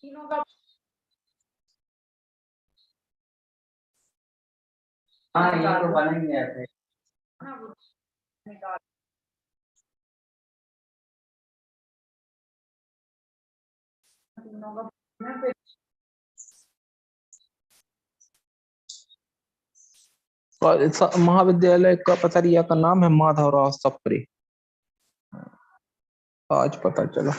तीनों का हाँ ये तो बनेंगे ऐसे महाविद्यालय का पतरिया का नाम है माधवराव सप्रे। आज पता चला।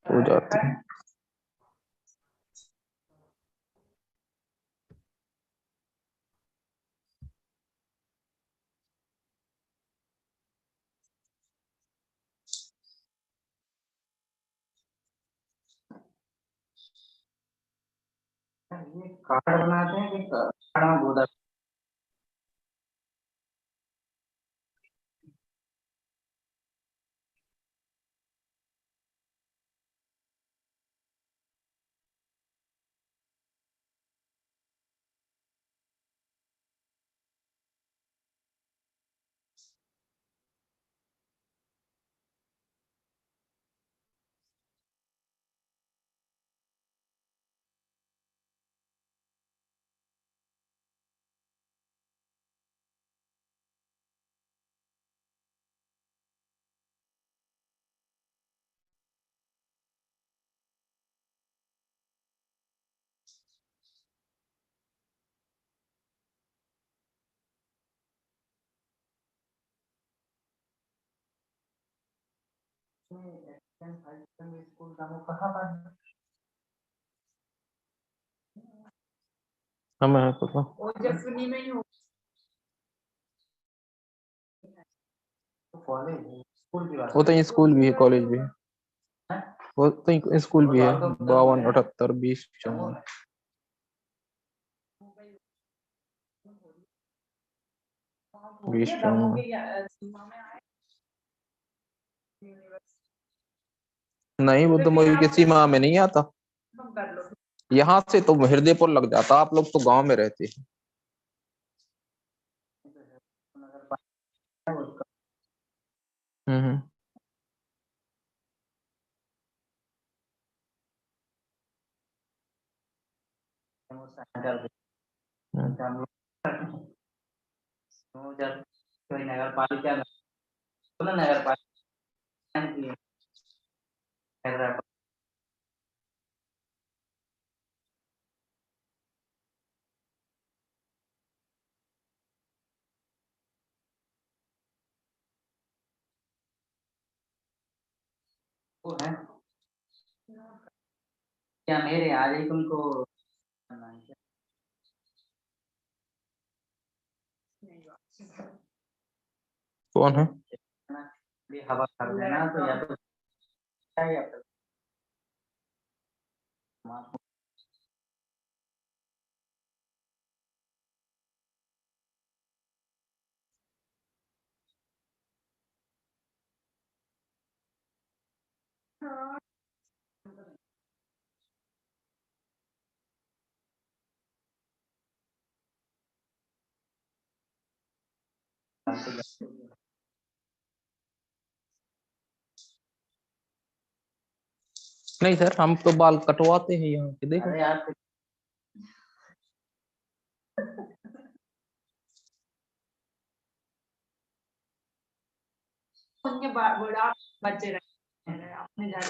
हो जाते हैं। ये कार्ड बनाते हैं कि कार्ड में बहुत स्कूल का वो कहाँ पर हमें पता वो जसवनी में ही हो कॉलेज स्कूल की बात वो तो स्कूल भी है, कॉलेज भी है। वो तो स्कूल भी है। 52 78 20 54 20 नहीं, वो तो मुझे किसी माह में नहीं आता। यहाँ से तो हृदयपुर लग जाता। आप लोग तो गांव में रहते हैं। हम्म नगर पालिका नगर पालिका वो है क्या मेरे आज ही तुमको कौन है? ये हवा कर देना तो या तो या फिर नहीं सर, हम तो बाल कटवाते हैं यहाँ के, देखो। अरे यार उनके बड़ा बच्चे रहे अपने जा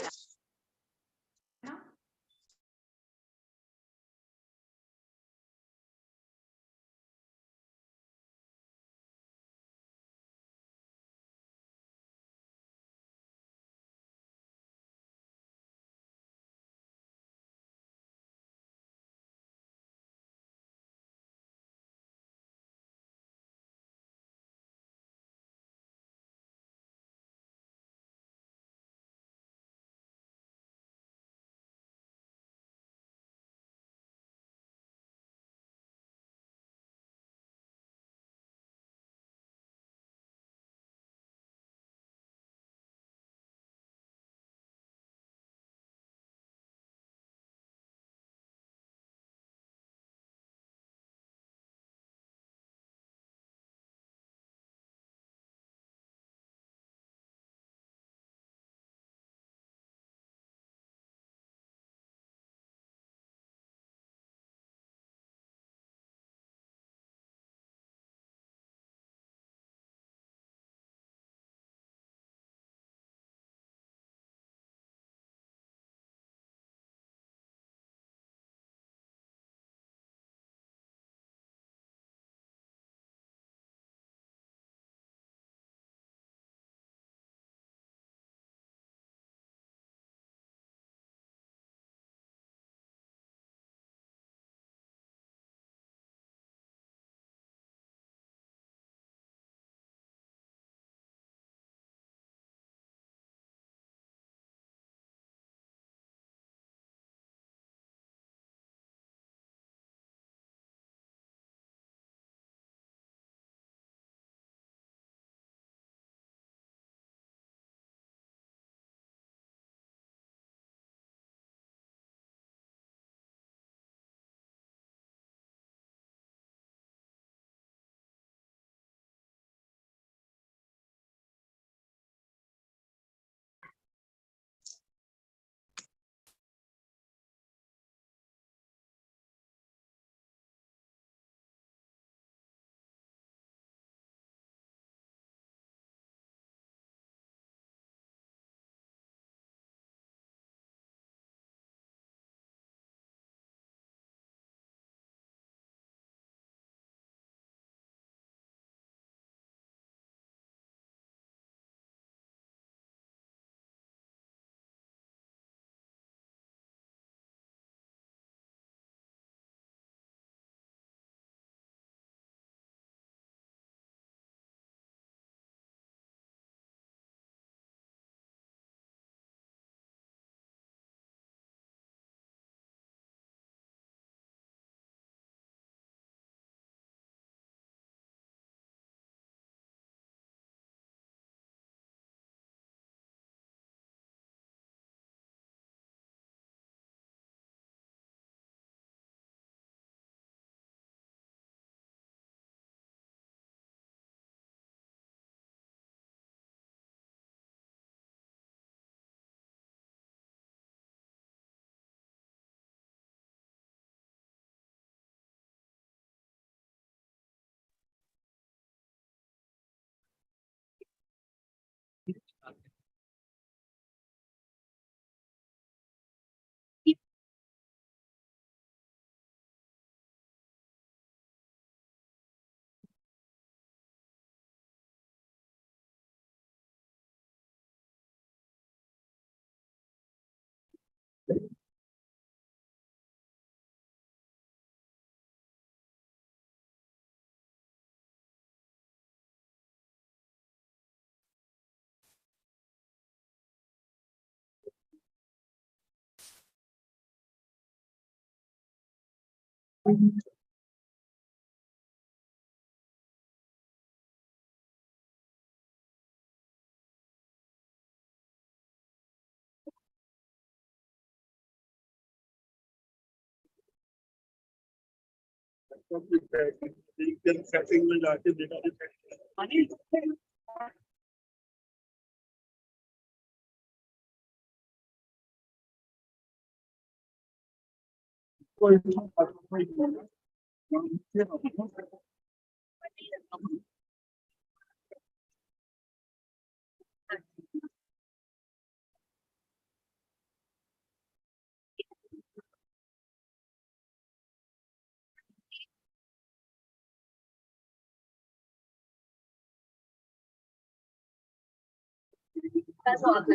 सेटिंग में जाके देखा कोई That's all.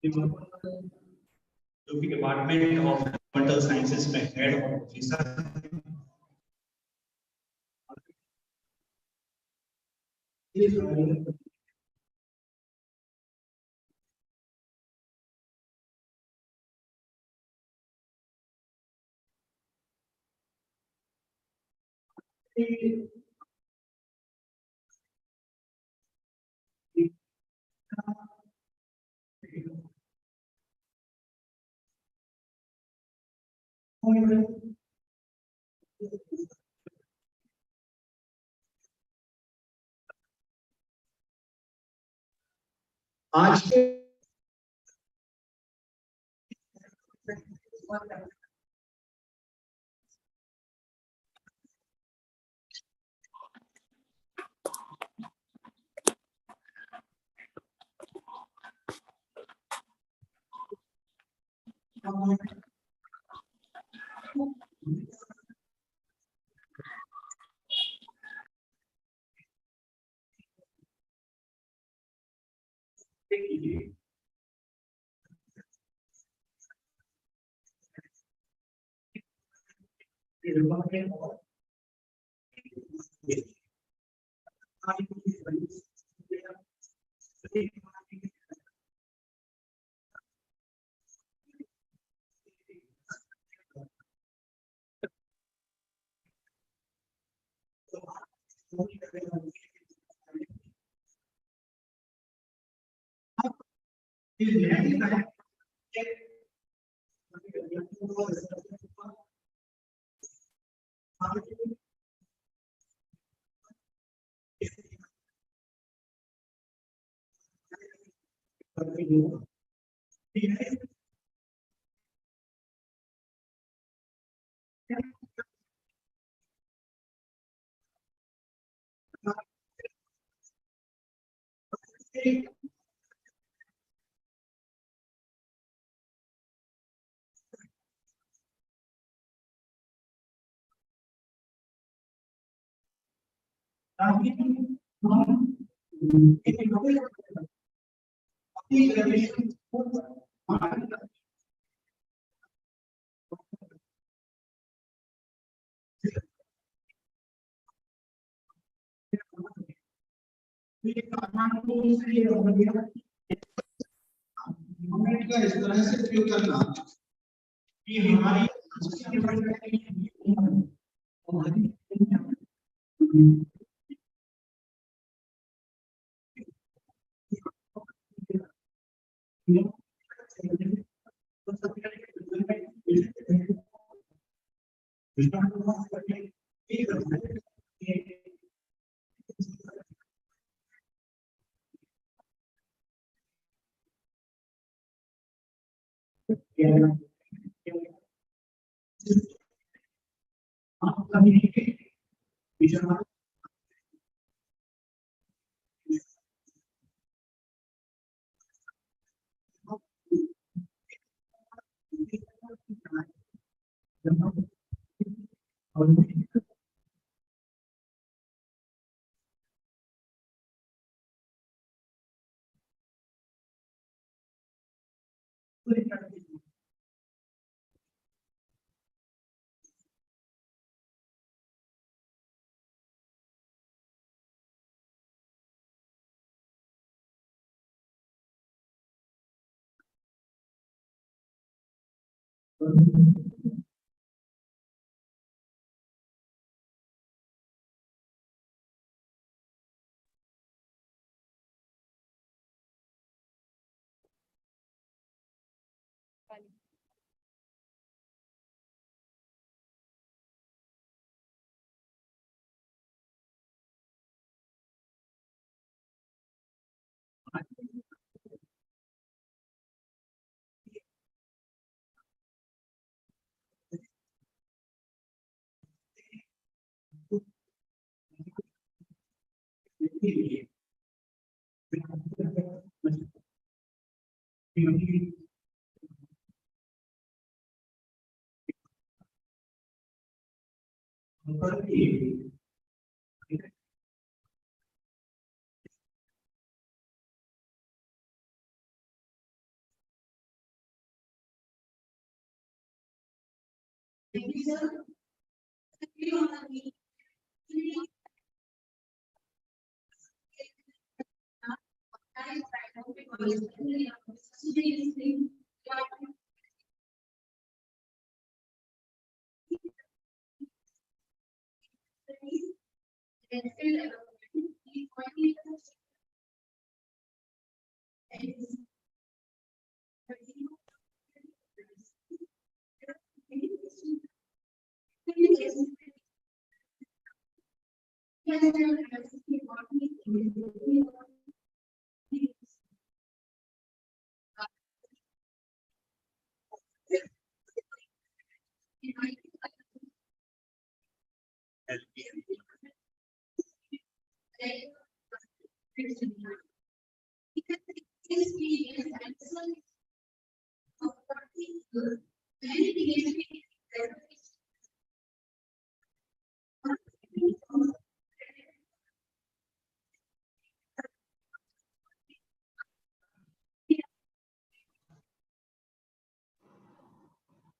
जो कि डिपार्टमेंट ऑफ फंडामेंटल साइंसेस में हेड और ऑफिसर आज के का इस तरह से प्रयोग करना कि हमारी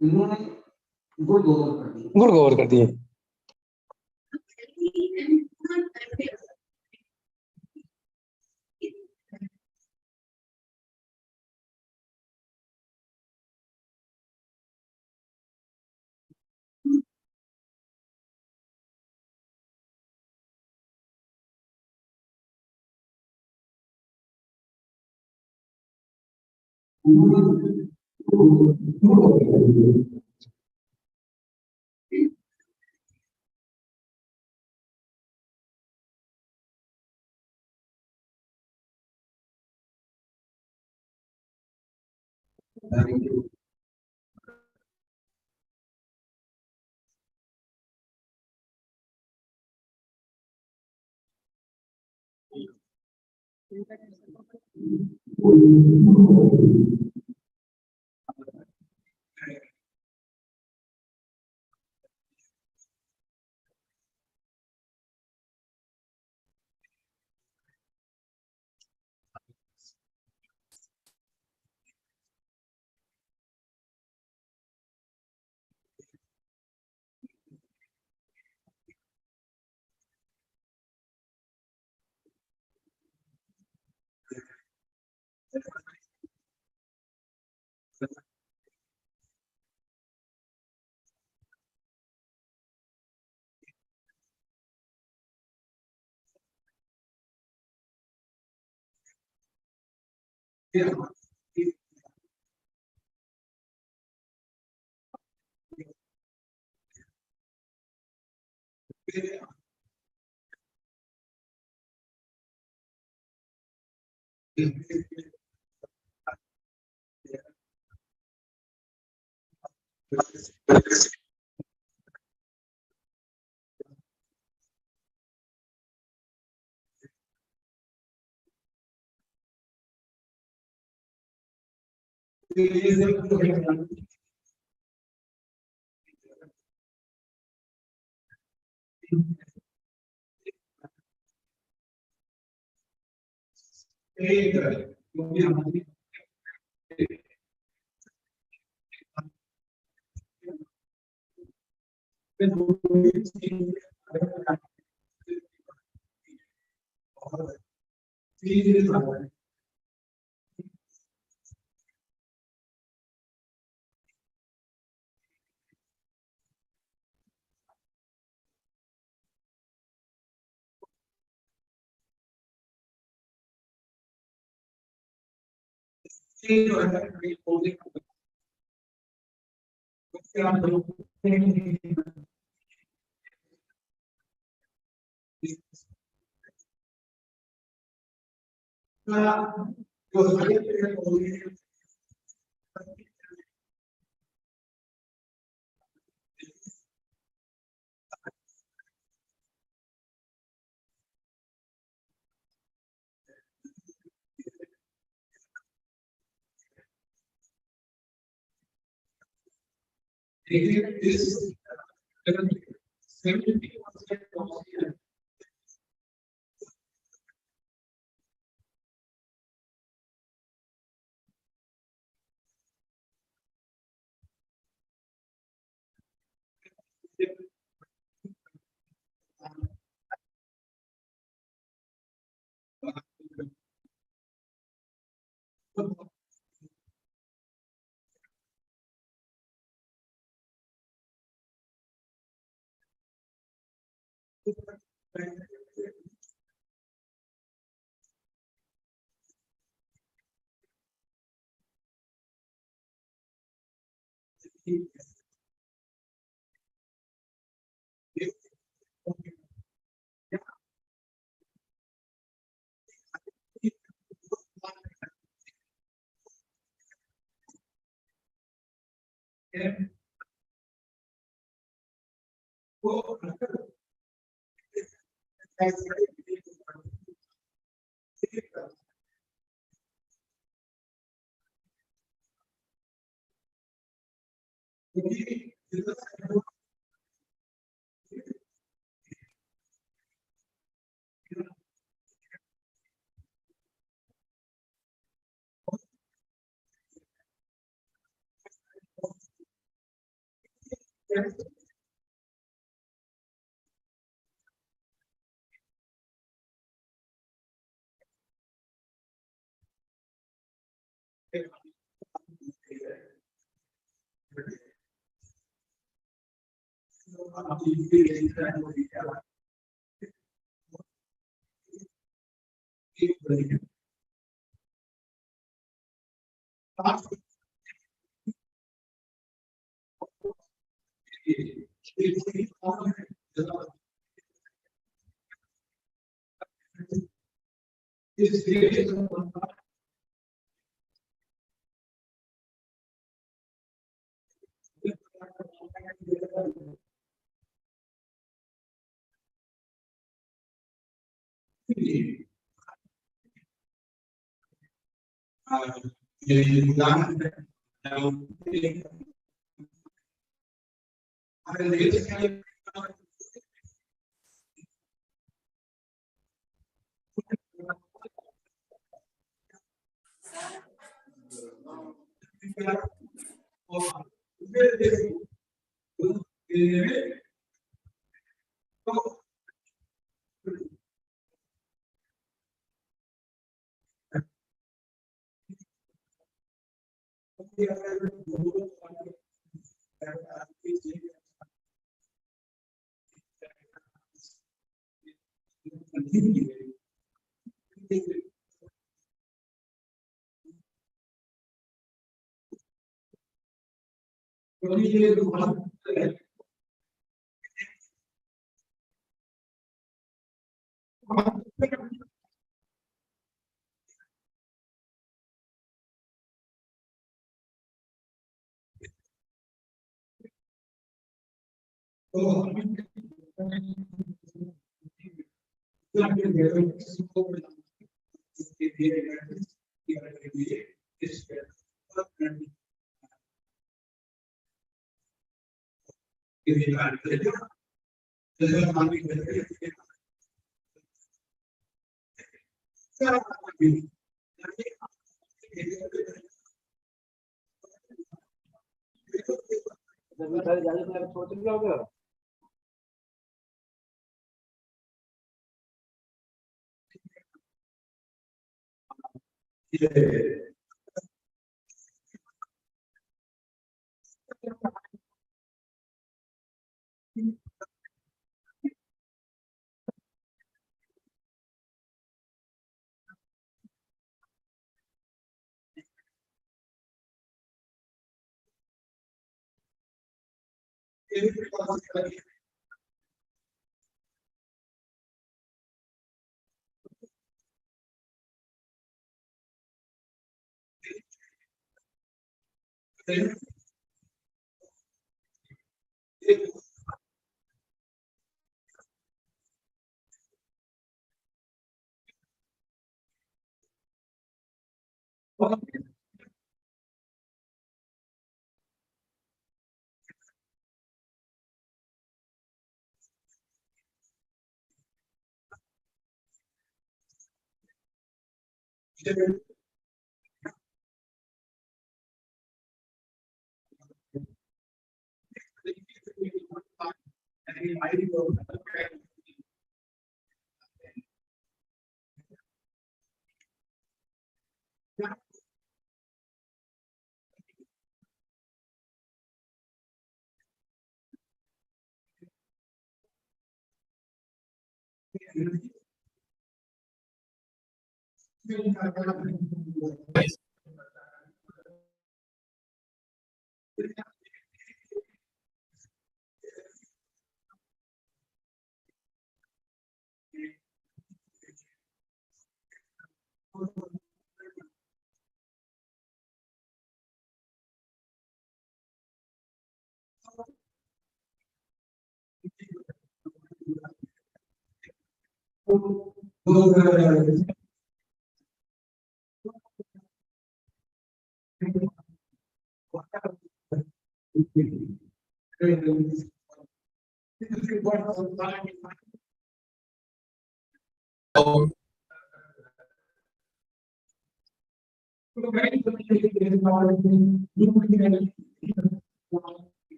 इन्होंने गुड़ गोबर कर दिया। गुड़ गोबर कर दिए।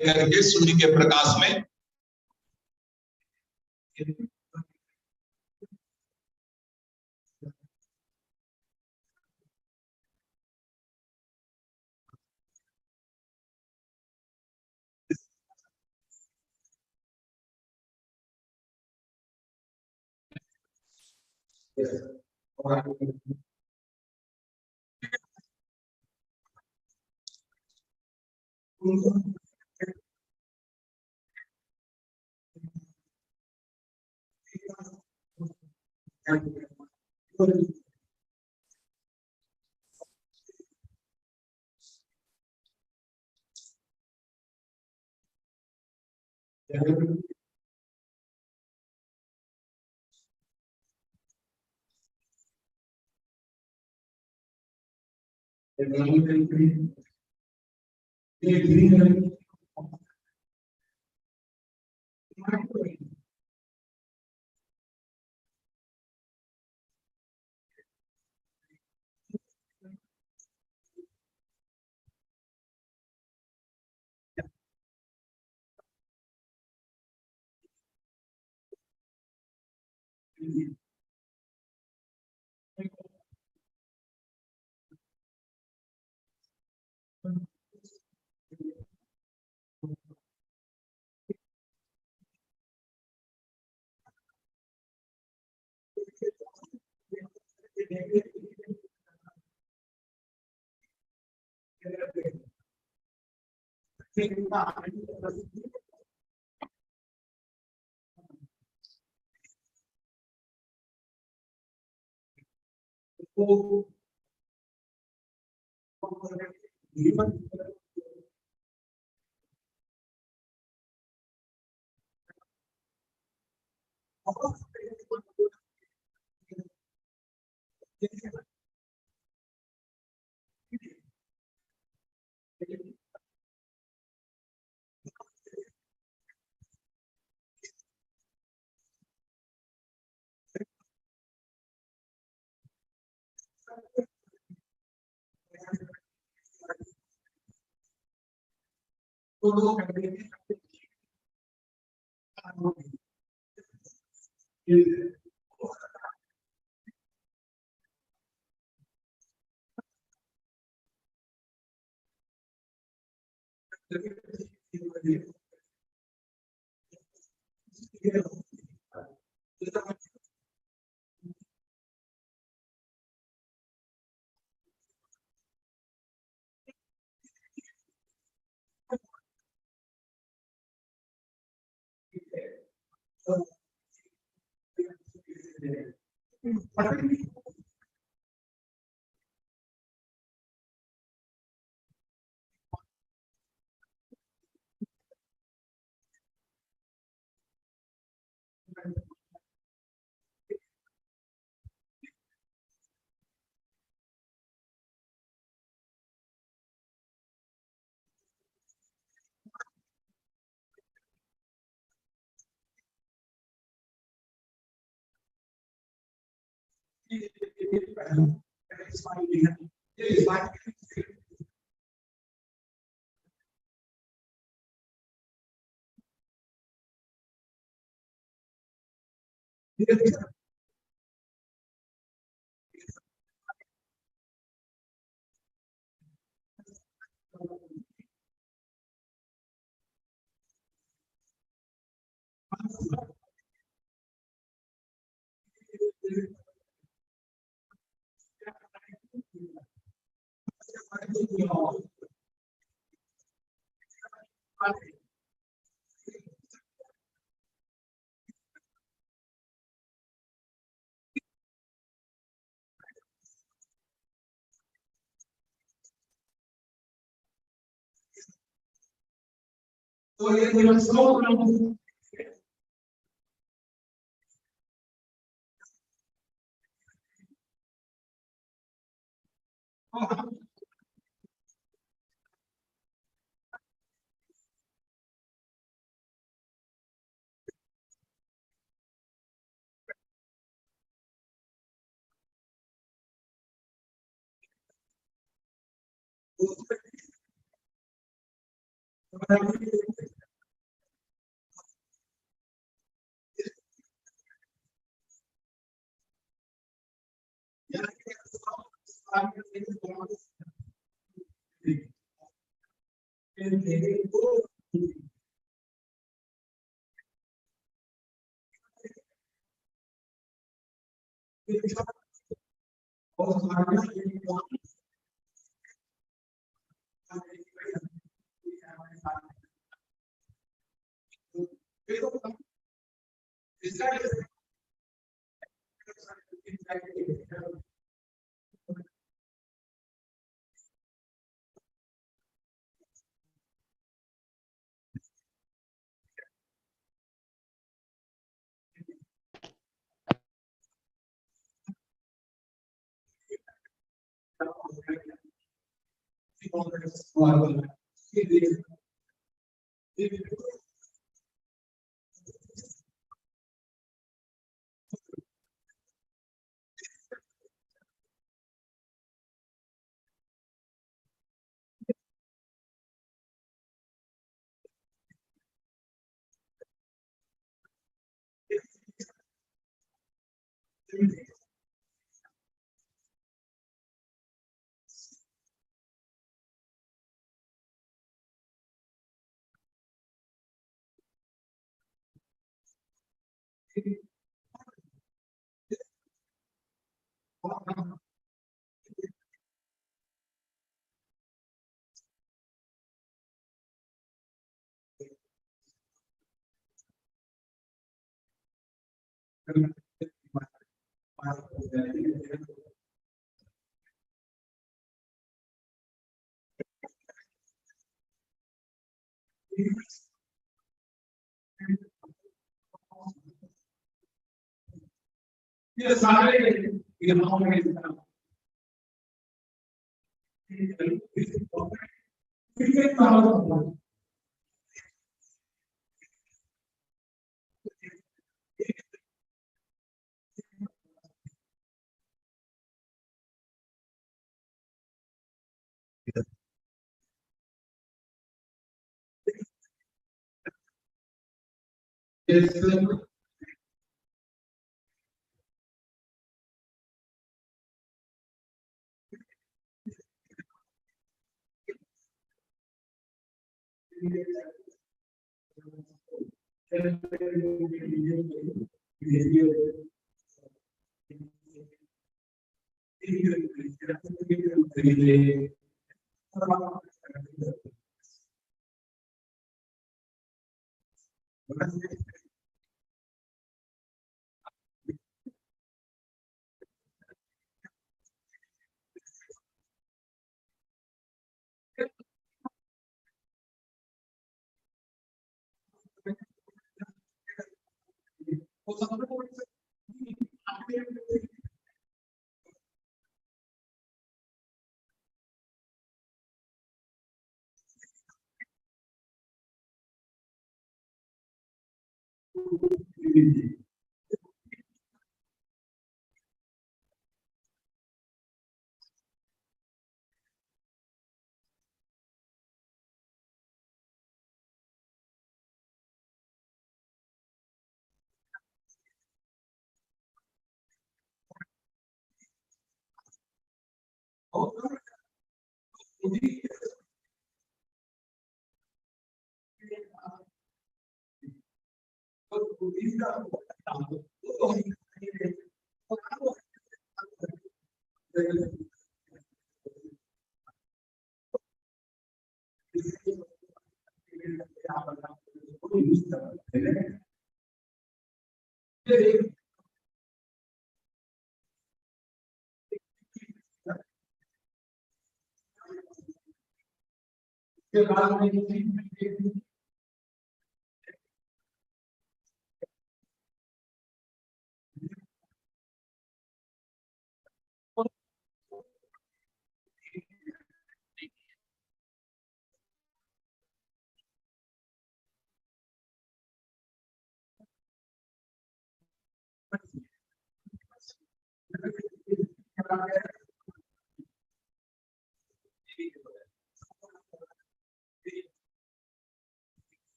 करके सूर्य के प्रकाश में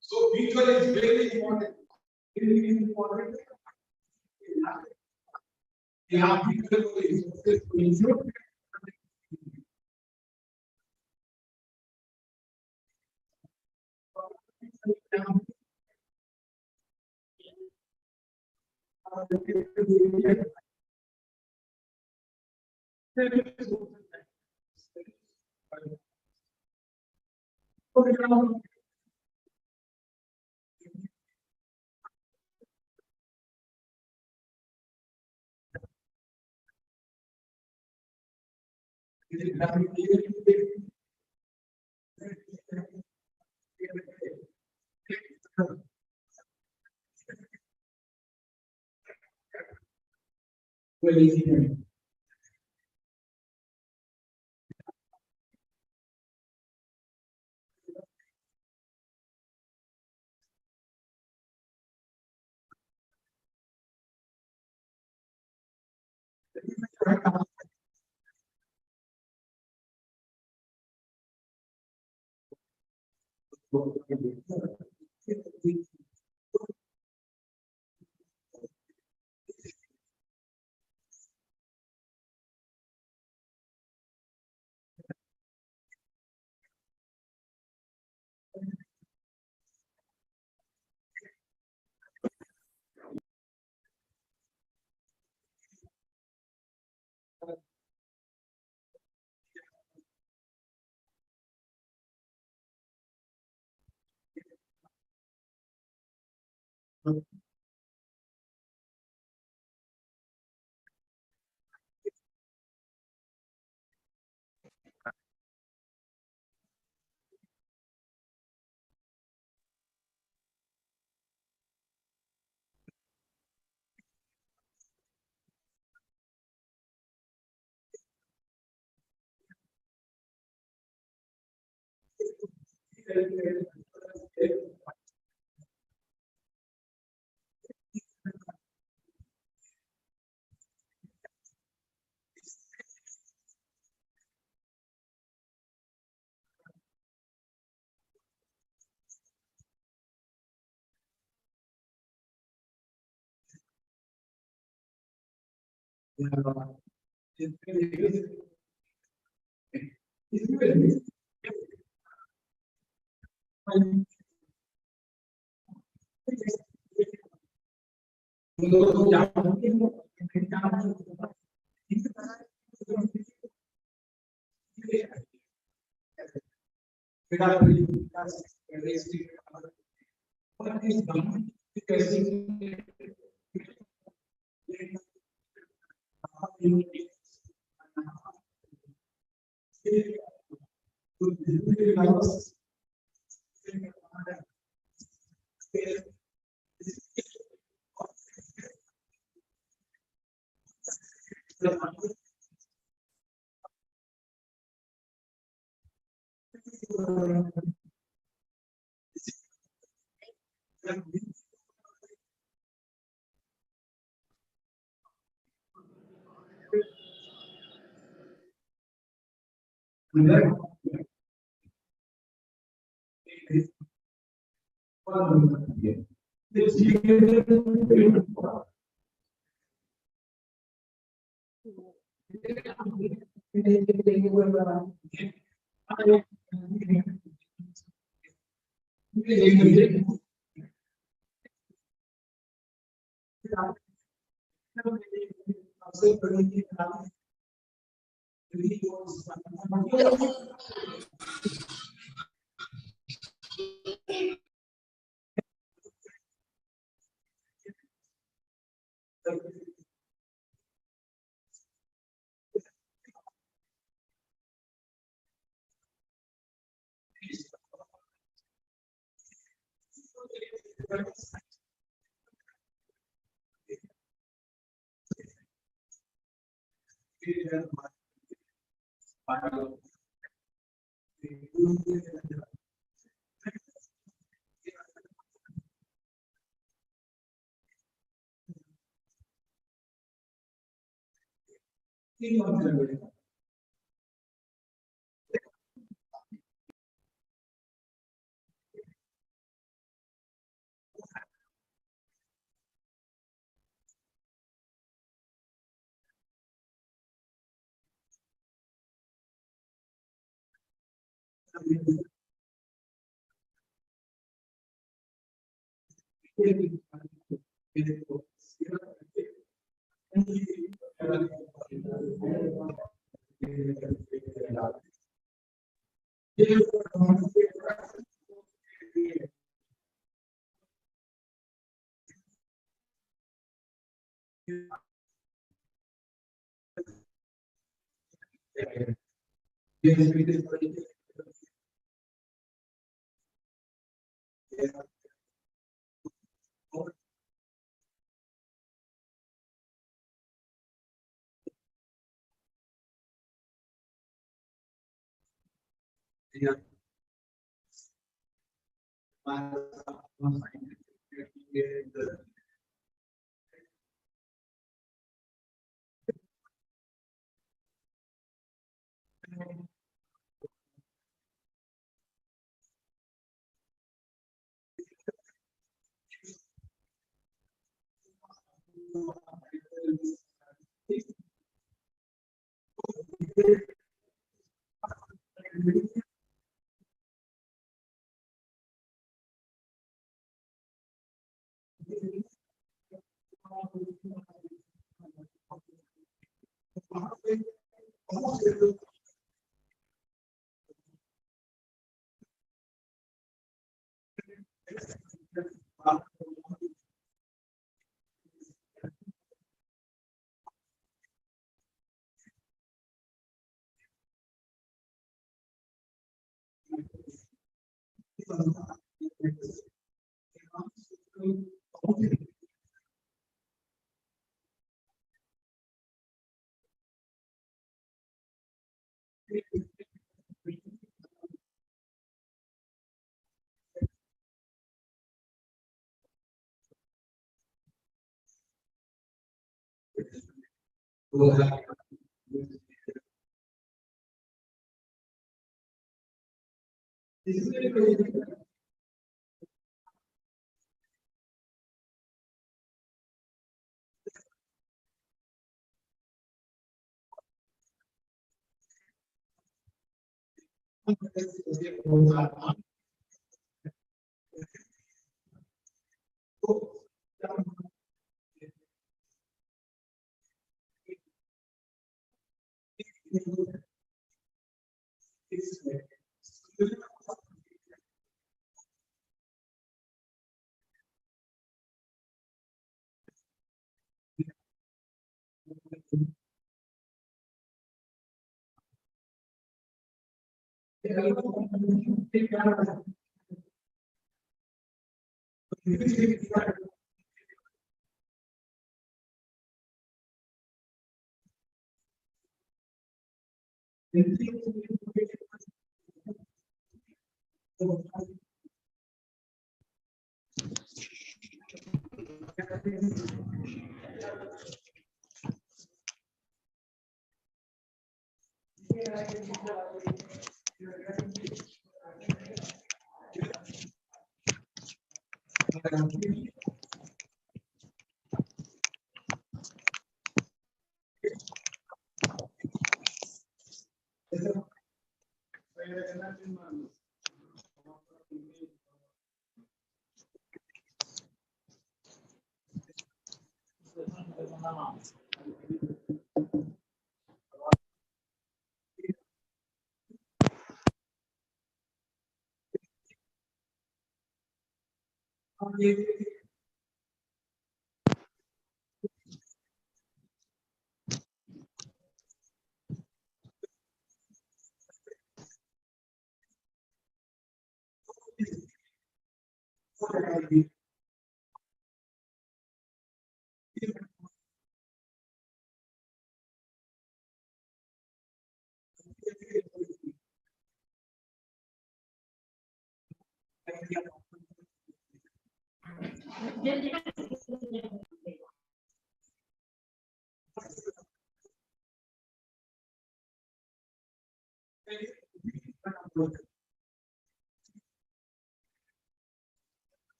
So visual is very important. Very important. Yeah, visual is well easy.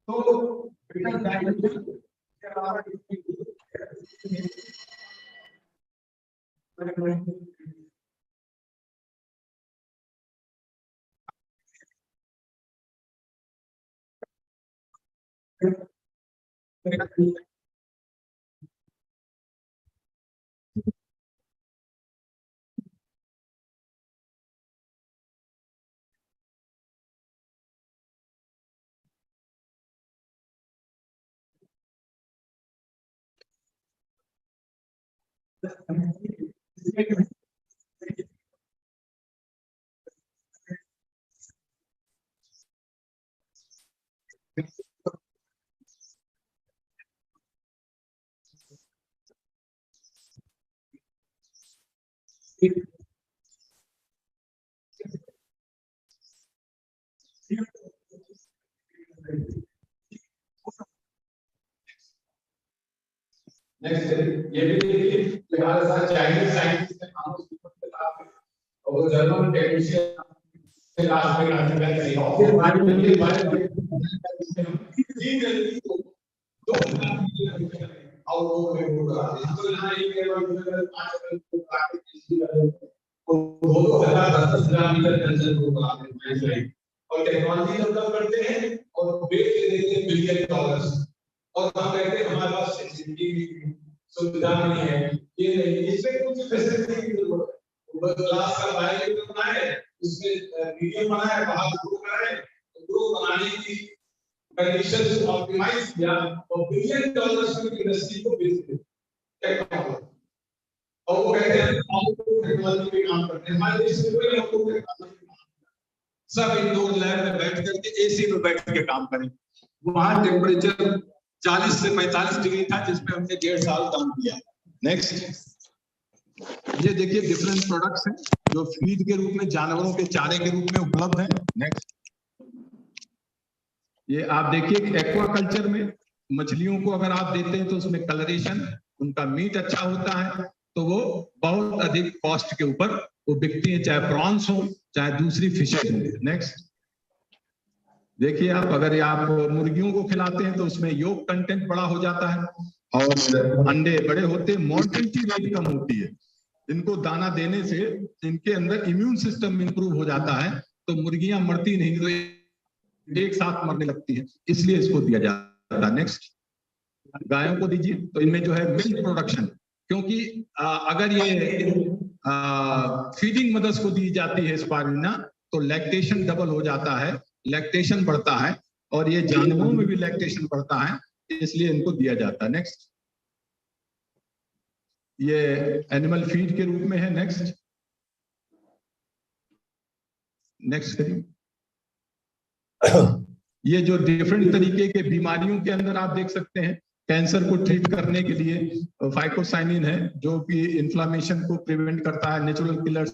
So, because that is there are next ये भी देखिए कि हमारे साथ चाइनीज साइंटिस्ट हैं हम उसके साथ और जर्मन टेक्नीशियन से लास्ट में आते हैं और फिर बारे में जी जल्दी तो और वो होगा तो यहां एक लेवल 5 को काट के वो 10,000 मीटर कंजन को बनाते हैं और टेक्नोलॉजी डेवलप करते हैं और बेच देते हैं बिलियन डॉलर्स और हम कहते हैं हमारे पास सिक्योरिटी सुविधा नहीं है ये नहीं इसमें कुछ फैसिलिटी की जरूरत है बस क्लास का बायोलॉजी बनाए उसमें वीडियो बनाए बाहर ग्रो कराए ग्रो बनाने की कंडीशंस ऑप्टिमाइज किया और बिलियन डॉलर्स की इंडस्ट्री को बेच दिया टेक्नोलॉजी और वो कहते हैं हम टेक्नोलॉजी पे काम करते हैं हमारे देश में कोई लोग सब इंडोर लैब में बैठ करके एसी में बैठ के काम करें वहां टेम्परेचर 40 से 45 डिग्री था जिसमें हमने 1.5 साल काम किया। नेक्स्ट ये देखिए डिफरेंट प्रोडक्ट्स हैं जो फीड के रूप में जानवरों के चारे के रूप में उपलब्ध हैं। नेक्स्ट ये आप देखिए एक्वाकल्चर में मछलियों को अगर आप देते हैं तो उसमें कलरेशन उनका मीट अच्छा होता है तो वो बहुत अधिक कॉस्ट के ऊपर वो बिकती है चाहे प्रॉन्स हो चाहे दूसरी फिशेज हो। नेक्स्ट देखिए आप अगर आप मुर्गियों को खिलाते हैं तो उसमें योग कंटेंट बड़ा हो जाता है और अंडे बड़े होते हैं मोर्टेलिटी रेट कम होती है। इनको दाना देने से इनके अंदर इम्यून सिस्टम इंप्रूव हो जाता है तो मुर्गियां मरती नहीं तो एक साथ मरने लगती है इसलिए इसको दिया जाता है। नेक्स्ट गायों को दीजिए तो इनमें जो है मिल्क प्रोडक्शन क्योंकि अगर ये फीडिंग मदर्स को दी जाती है स्पारुलिना तो लैक्टेशन डबल हो जाता है लैक्टेशन बढ़ता है और ये जानवरों में भी लैक्टेशन बढ़ता है इसलिए इनको दिया जाता है। नेक्स्ट ये एनिमल फीड के रूप में है। नेक्स्ट नेक्स्ट करिए ये जो डिफरेंट तरीके के बीमारियों के अंदर आप देख सकते हैं कैंसर को ट्रीट करने के लिए फाइकोसाइनिन है जो कि इन्फ्लामेशन को प्रिवेंट करता है नेचुरल किलर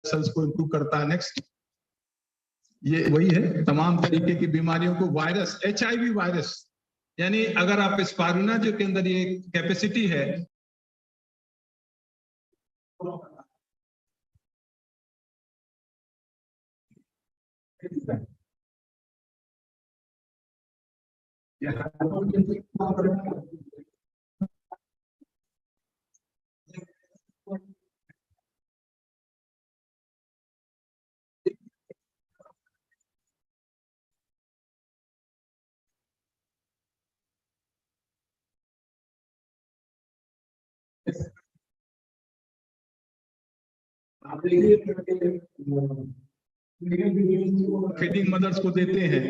सेल्स को इंप्रूव करता है। नेक्स्ट ये वही है तमाम तरीके की बीमारियों को वायरस HIV वायरस यानी अगर आप स्पारुलिना जो के अंदर ये कैपेसिटी है आप देखिए फीडिंग मदर्स को देते हैं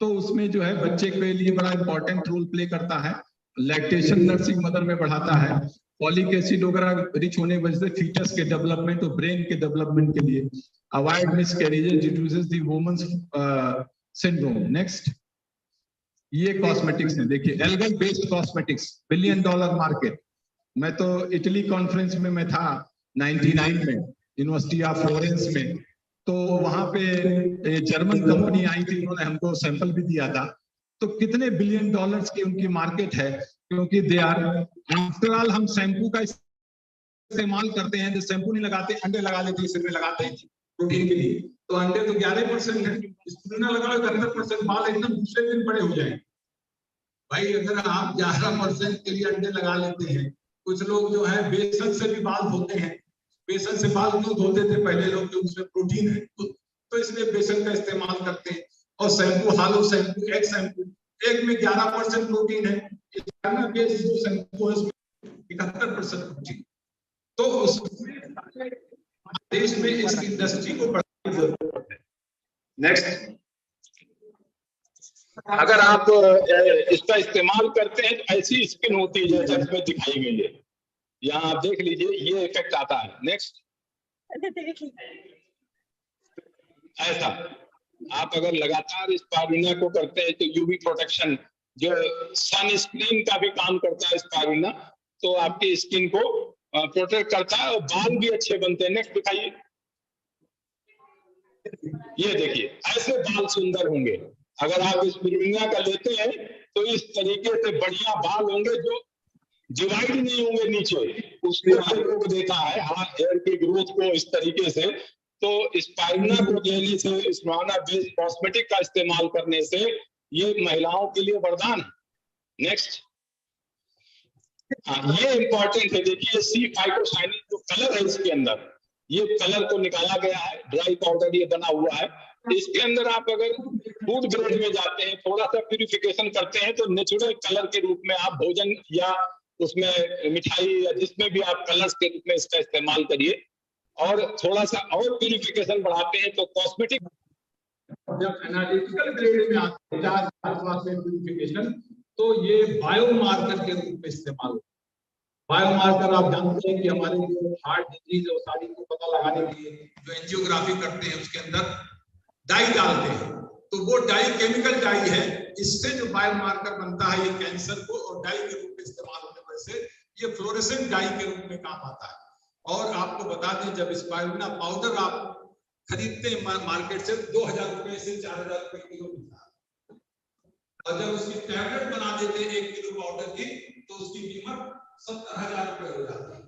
तो उसमें जो है बच्चे के लिए बड़ा इंपॉर्टेंट रोल प्ले करता है। लैक्टेशन नर्सिंग मदर में बढ़ाता है। फॉलिक एसिड वगैरह रिच होने की वजह से फीटस के डेवलपमेंट और ब्रेन के डेवलपमेंट के लिए। Avoid miscarriages, reduces the women's syndrome. Next, ये कॉस्मेटिक्स है, देखिए algal based cosmetics $1 billion market. मैं तो इटली कॉन्फ्रेंस में मैं था 99 में, यूनिवर्सिटी ऑफ फ्लोरेंस में, तो वहां पे जर्मन कंपनी आई थी, उन्होंने हमको सैंपल भी दिया था। तो कितने $1 बिलियन की उनकी मार्केट है, क्योंकि दे आर आफ्टर ऑल हम शैम्पू का इस्तेमाल करते हैं, शैम्पू नहीं लगाते, अंडे लगा लेते हैं, सिर में लगाते हैं प्रोटीन के लिए। तो अंडे तो 11% है, स्पूना लगा लो 11%, बाल एकदम दूसरे दिन बड़े हो जाएंगे। भाई अगर आप 11% के लिए अंडे लगा लेते हैं, कुछ लोग जो है बेसन से भी बाल धोते हैं। बेसन से बाल क्यों धोते थे पहले लोग, क्योंकि उसमें प्रोटीन है, तो इसलिए बेसन का इस्तेमाल करते हैं। और शैम्पू, हालो शैम्पू, एग शैम्पू, एग में 11% प्रोटीन है, बेस्ड जो शैम्पू है उसमें 71% प्रोटीन। तो उस देश में इस इंडस्ट्री को बढ़ाने की जरूरत है। नेक्स्ट, अगर आप इसका इस्तेमाल करते हैं तो ऐसी स्किन होती है जैसे इसमें दिखाई गई है, यहाँ आप देख लीजिए, ये इफेक्ट आता है। नेक्स्ट, ऐसा आप अगर लगातार इस स्पारुलिना को करते हैं तो यूवी प्रोटेक्शन, जो सनस्क्रीन का भी काम करता है स्पारुलिना, तो आपकी स्किन को प्रोटेक्ट करता है और बाल भी अच्छे बनते हैं। नेक्स्ट दिखाइए, ये देखिए ऐसे बाल सुंदर होंगे अगर आप स्पारुलिना का लेते हैं, तो इस तरीके से बढ़िया बाल होंगे जो डिवाइड नहीं होंगे नीचे, उसको रोक देता है हेयर के ग्रोथ को इस तरीके से। तो स्पारुलिना को लेने से, स्पारुलिना बेस्ड कॉस्मेटिक का इस्तेमाल करने से ये महिलाओं के लिए वरदान है। नेक्स्ट, ये इंपॉर्टेंट है, देखिए सी फाइटोसाइनिन जो कलर है इसके अंदर, ये कलर को निकाला गया है, ड्राई पाउडर ये बना हुआ है। इसके अंदर आप अगर फूड ग्रेड में जाते हैं, थोड़ा सा प्यूरिफिकेशन करते हैं, तो नेचुरल कलर के रूप में आप भोजन या उसमें मिठाई या जिसमें भी आप कलर्स के रूप में इसका इस्तेमाल करिए। और थोड़ा सा और प्यूरिफिकेशन बढ़ाते हैं तो कॉस्मेटिक, जब एनालिटिकल ग्रेड में आते हैं प्यूरिफिकेशन, तो ये बायोमार्कर के रूप में इस्तेमाल होता है। बायोमार्कर आप जानते हैं कि हमारे जो हार्ट डिजीज और सारी को पता लगाने के लिए जो एंजियोग्राफी करते हैं उसके अंदर डाई डालते हैं, तो वो डाई केमिकल डाई है, इससे जो बायोमार्कर बनता है ये कैंसर को और डाई के रूप में इस्तेमाल होने की वजह से ये फ्लोरेसेंट डाई के रूप में काम आता है। और आपको बता दें, जब स्पारुलिना पाउडर आप खरीदते हैं मार्केट से 2000 रुपए से 4000 रुपए किलो मिलता है, और जब उसकी टैबलेट बना देते हैं 1 किलो पाउडर की, तो उसकी कीमत 70,000 रुपए हो जाती है,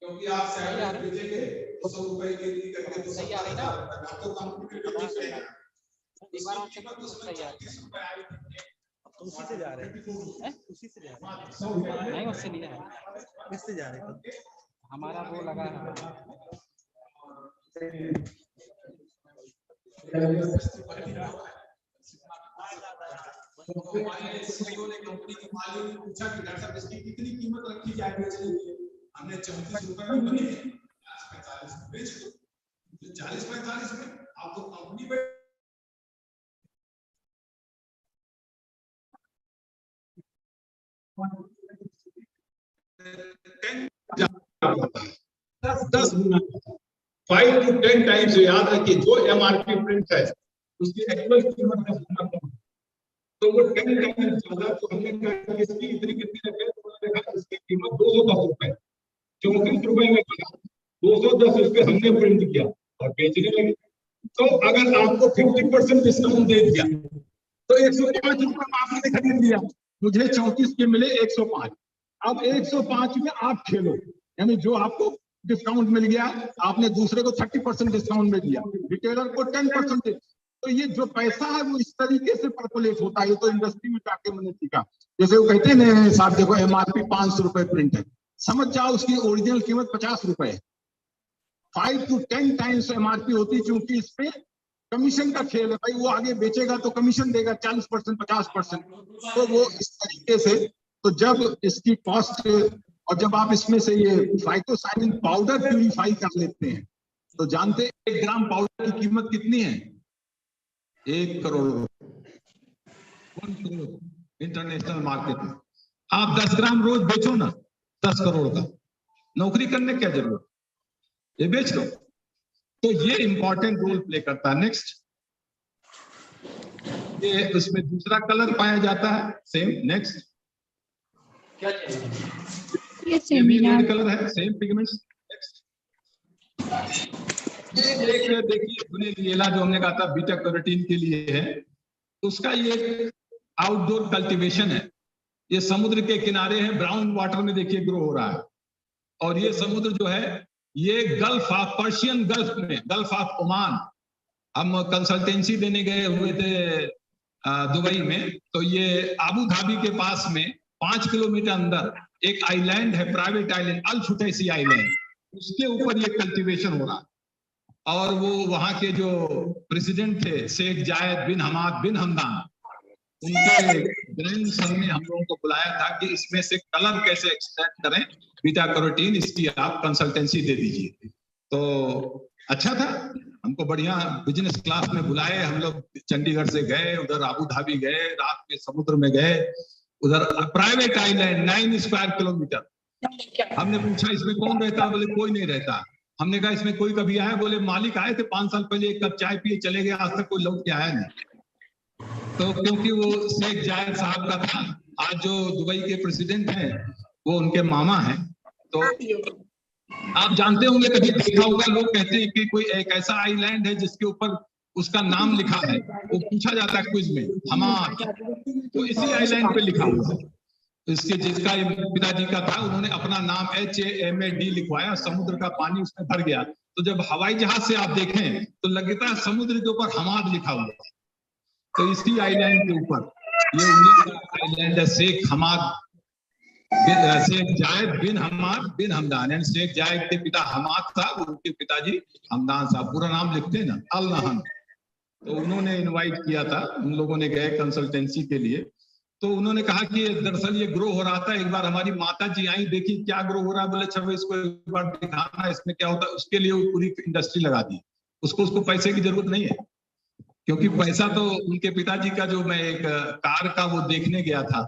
क्योंकि आप टैबलेट बेचेंगे 100 रुपए की करके, तो 70,000 तो कंपनी के उसी से जा रहे हैं, उसी से जा रहे हैं, नहीं उससे लिया है, इससे जा रहे हैं, हमारा वो लगा है। कंपनी के मालिक ने पूछा कि डॉक्टर साहब इसकी कितनी कीमत रखी जाए बेचने के लिए, हमने 34 रुपए में बनी है, 45 में बेच दो। 40-45 में आपको कंपनी पे दस गुना 5 to 10 टाइम्स। याद रखिए, जो एमआरपी प्रिंट है उसकी एक्चुअल कीमत 10 गुना कम, तो वो 10 टाइम्स ज्यादा। तो हमने कहा कि इसकी इतनी कितनी रखे, तो उन्होंने कहा इसकी कीमत 210 रुपए, 34 रुपए में बना, 210 रुपए हमने प्रिंट किया और बेचने लगे। तो अगर आपको 50% डिस्काउंट दे दिया तो 105 रुपए में आपने खरीद लिया, मुझे 34 के मिले 105। अब 105 में आप खेलो, यानी जो आपको डिस्काउंट मिल गया, आपने दूसरे को 30% डिस्काउंट में दिया, रिटेलर को 10%। तो ये जो पैसा है वो इस तरीके से कैलकुलेट होता है। ये तो इंडस्ट्री में जाके मैंने सीखा, जैसे वो कहते हैं साहब देखो एमआरपी 500 रुपए प्रिंट है, समझ जाओ उसकी ओरिजिनल कीमत 50 रुपए है। 5 to 10 टाइम्स एमआरपी होती है, क्योंकि इस पे कमीशन का खेल है भाई, वो आगे बेचेगा तो कमीशन देगा 40%, 50%। तो वो इस तरीके से, तो जब इसकी कॉस्ट, और जब आप इसमें से ये फाइटोसाइनिन पाउडर प्यूरिफाई कर लेते हैं, तो जानते 1 ग्राम पाउडर की कीमत कितनी है? 1 करोड़, 1 करोड़ इंटरनेशनल मार्केट में। आप 10 ग्राम रोज बेचो ना, 10 करोड़ का, नौकरी करने क्या जरूरत, ये बेच लो। तो ये इंपॉर्टेंट रोल प्ले करता है। नेक्स्ट, ये उसमें दूसरा कलर पाया जाता है सेम। नेक्स्ट, ये भी रेड कलर है, सेम पिगमेंट्स। नेक्स्ट, ये देखिए बुनेलिएला जो हमने कहा था बीटा कैरोटीन के लिए है, उसका ये आउटडोर कल्टीवेशन है। ये समुद्र के किनारे है, ब्राउन वाटर में देखिए ग्रो हो रहा है। और ये समुद्र जो है ये गल्फ ऑफ पर्शियन गल्फ में, गल्फ ऑफ ओमान, हम कंसल्टेंसी देने गए हुए थे दुबई में, तो ये आबू धाबी के पास में 5 किलोमीटर अंदर एक आइलैंड है, प्राइवेट आइलैंड, अल फुटैसी आइलैंड, उसके ऊपर ये कल्टीवेशन हो रहा है। और वो वहां के जो प्रेसिडेंट थे शेख जायद बिन हमाद बिन हमदान, उनके ग्रैंडसन ने हम लोगों को बुलाया था कि इसमें से कलर कैसे एक्सट्रैक्ट करें बीटा कैरोटीन, इसकी आप कंसल्टेंसी दे दीजिए। तो अच्छा था, हमको बढ़िया बिजनेस क्लास में बुलाए, हम लोग चंडीगढ़ से गए, उधर आबू धाबी गए, रात में समुद्र में गए, उधर प्राइवेट आइलैंड 9 स्क्वायर किलोमीटर। हमने पूछा इसमें कौन रहता है, बोले कोई नहीं रहता। हमने कहा इसमें कोई कभी आया, बोले मालिक आए थे 5 साल पहले, 1 कप चाय पिए चले गए, आज तक कोई लौट के आया नहीं। तो क्योंकि वो शेख जायद साहब का था, आज जो दुबई के प्रेसिडेंट हैं वो उनके मामा हैं। तो आप जानते होंगे, कभी देखा होगा, लोग कहते हैं कि कोई एक ऐसा आइलैंड है जिसके ऊपर उसका नाम लिखा है, वो पूछा जाता है क्विज में, हमाद, तो इसी आइलैंड पे लिखा हुआ है। इसके जिसका पिताजी का था, उन्होंने अपना नाम HAMAD लिखवाया, समुद्र का पानी उसमें भर गया। तो जब हवाई जहाज से आप देखें तो लगता है समुद्र के ऊपर हमाद लिखा हुआ है। तो इसी आइलैंड के ऊपर ये उन्हीं का आइलैंड है, शेख हमाद, शेख जायद बिन हमाद बिन हमदान। एंड शेख जायद के पिता हमाद साहब, उनके पिताजी हमदान साहब, पूरा नाम लिखते हैं ना, अल नहन। तो उन्होंने इनवाइट किया था, उन लोगों ने गए कंसल्टेंसी के लिए। तो उन्होंने कहा कि दरअसल ये ग्रो हो रहा था, एक बार हमारी माता जी आई, देखी क्या ग्रो हो रहा है, बोले अच्छा इसको एक बार दिखाना इसमें क्या होता है। उसके लिए वो पूरी इंडस्ट्री लगा दी। उसको पैसे की जरूरत नहीं है, क्योंकि पैसा तो उनके पिताजी का, जो मैं एक कार का वो देखने गया था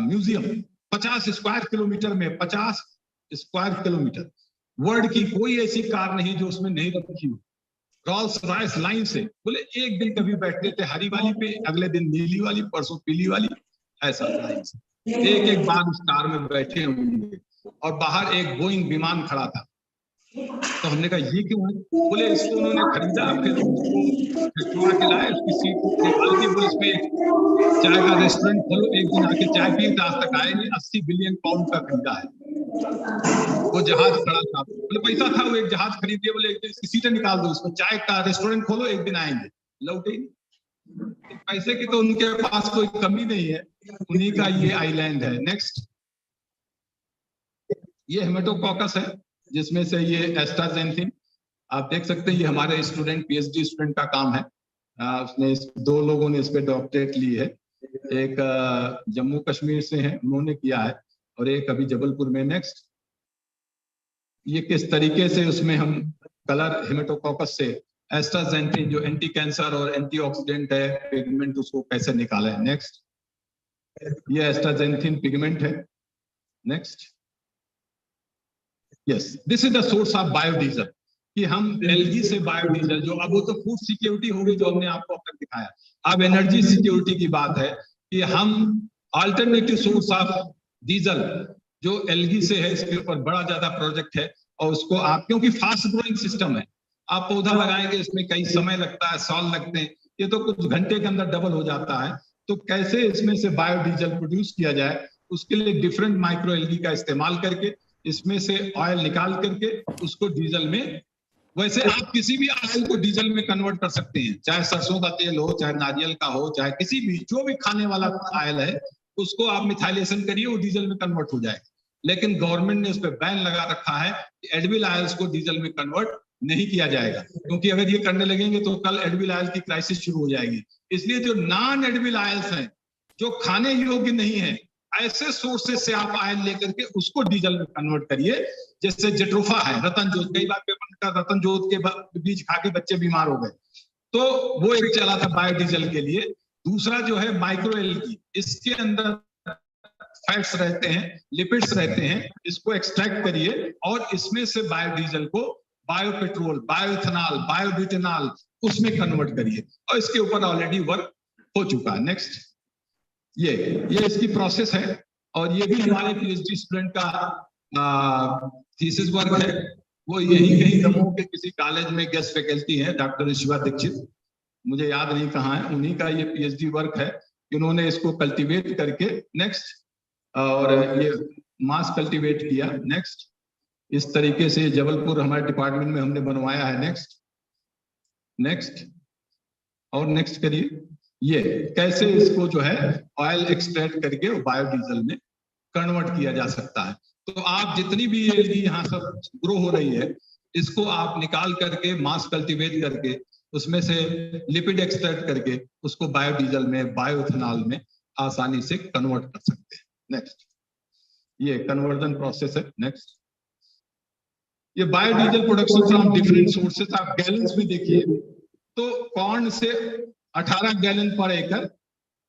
म्यूजियम, 50 स्क्वायर किलोमीटर में, 50 स्क्वायर किलोमीटर, वर्ल्ड की कोई ऐसी कार नहीं जो उसमें नहीं रखी हो। रॉल्स रॉयस लाइन से, बोले एक दिन कभी बैठते थे हरी वाली पे, अगले दिन नीली वाली, परसों पीली वाली, ऐसा लाइन से एक बार उस कार में बैठे होंगे। और बाहर एक बोइंग विमान खड़ा था। तो हमने कहा ये क्यों है, बोले इसको उन्होंने खरीदा, फिर उसको खिंचवा के लाए, उसकी सीट निकाल के, बोले इसमें चाय का रेस्टोरेंट खोलो, एक दिन आके चाय पिए, आज तक आए नहीं। 80 बिलियन पाउंड का खरीदा है। वो जहाज खड़ा था, बोले पैसा था, वो एक जहाज खरीद दिया, बोले इसकी सीटें निकाल दो, इसमें चाय का रेस्टोरेंट खोलो, एक दिन आएंगे, लौटे नहीं। तो पैसे की तो उनके पास कोई कमी नहीं है, उन्हीं का ये आइलैंड है। नेक्स्ट, ये हेमेटोकॉकस है, जिसमें से ये एस्टाजेंथिन, आप देख सकते हैं, ये हमारे स्टूडेंट, PhD स्टूडेंट का काम है। उसने 2 लोगों ने इस पे डॉक्टरेट ली है, एक जम्मू कश्मीर से है, उन्होंने किया है, और एक अभी जबलपुर में। नेक्स्ट, ये किस तरीके से उसमें हम कलर हेमेटोकॉकस से एस्टाजेंथिन जो एंटी कैंसर और एंटीऑक्सीडेंट है पिगमेंट, उसको कैसे निकाला है। नेक्स्ट, ये एस्टाजेंथिन पिगमेंट है। Next, yes, this is the source of biodiesel, कि हम एलगी से बायोडीजल, जो अब वो तो फूड सिक्योरिटी होगी जो हमने आपको अब तक दिखाया। अब एनर्जी सिक्योरिटी की बात है कि हम अल्टरनेटिव सोर्स ऑफ डीजल जो एलगी से है, इसके ऊपर बड़ा ज्यादा प्रोजेक्ट है। और उसको आप, क्योंकि फास्ट ग्रोइंग सिस्टम है, आप पौधा लगाएंगे इसमें कई समय लगता है, साल लगते हैं, ये तो कुछ घंटे के अंदर डबल हो जाता है। तो कैसे इसमें से बायोडीजल प्रोड्यूस किया जाए, उसके लिए डिफरेंट माइक्रो एलगी का इस्तेमाल करके इसमें से ऑयल निकाल करके उसको डीजल में, वैसे आप किसी भी ऑयल को डीजल में कन्वर्ट कर सकते हैं, चाहे सरसों का तेल हो, चाहे नारियल का हो, चाहे किसी भी, जो भी खाने वाला ऑयल है, उसको आप मिथाइलेशन करिए, वो डीजल में कन्वर्ट हो जाएगा। लेकिन गवर्नमेंट ने उस पर बैन लगा रखा है कि एडिबल ऑयल्स को डीजल में कन्वर्ट नहीं किया जाएगा, क्योंकि अगर ये करने लगेंगे तो कल एडिबल ऑयल की क्राइसिस शुरू हो जाएगी। इसलिए जो नॉन एडिबल ऑयल्स हैं, जो खाने योग्य नहीं है, ऐसे सोर्सेस से आप ऑयल लेकर के उसको डीजल में कन्वर्ट करिए। जैसे जेट्रोफा है, रतन जोत, कई बार पेपर का रतन जोत के बीज खा के बच्चे बीमार हो गए, तो वो एक चला था बायोडीजल के लिए। दूसरा जो है माइक्रो एल्गी, इसके अंदर फैट्स रहते हैं, लिपिड्स रहते हैं, इसको एक्सट्रैक्ट करिए और इसमें से बायोडीजल को बायोपेट्रोल, बायोइथेनॉल, बायोब्यूटेनॉल उसमें कन्वर्ट करिए, और इसके ऊपर ऑलरेडी वर्क हो चुका है। नेक्स्ट, ये इसकी प्रोसेस है, और ये भी हमारे पीएचडी स्टूडेंट का थीसिस वर्क है। वो यही कहीं दमोह के किसी कॉलेज में गेस्ट फैकल्टी है, डॉक्टर शिवा दीक्षित, मुझे याद नहीं कहाँ है, उन्हीं का ये पीएचडी वर्क है कि उन्होंने इसको कल्टीवेट करके नेक्स्ट, और ये मास कल्टीवेट किया। नेक्स्ट, इस तरीके से जबलपुर हमारे डिपार्टमेंट में हमने बनवाया है। नेक्स्ट, और नेक्स्ट करिए। ये कैसे इसको जो है ऑयल एक्सट्रैक्ट करके बायोडीजल में कन्वर्ट किया जा सकता है। तो आप जितनी भी एलगी यहाँ सब ग्रो हो रही है, इसको आप निकाल करके मास कल्टीवेट करके उसमें से लिपिड एक्सट्रैक्ट करके उसको बायोडीजल में, बायोइथेनॉल में आसानी से कन्वर्ट कर सकते हैं। नेक्स्ट, ये कन्वर्जन प्रोसेस है। नेक्स्ट, ये biodiesel production from different sources, आप गैलन्स में देखिए तो कॉर्न से 18 गैलन पर एकड़,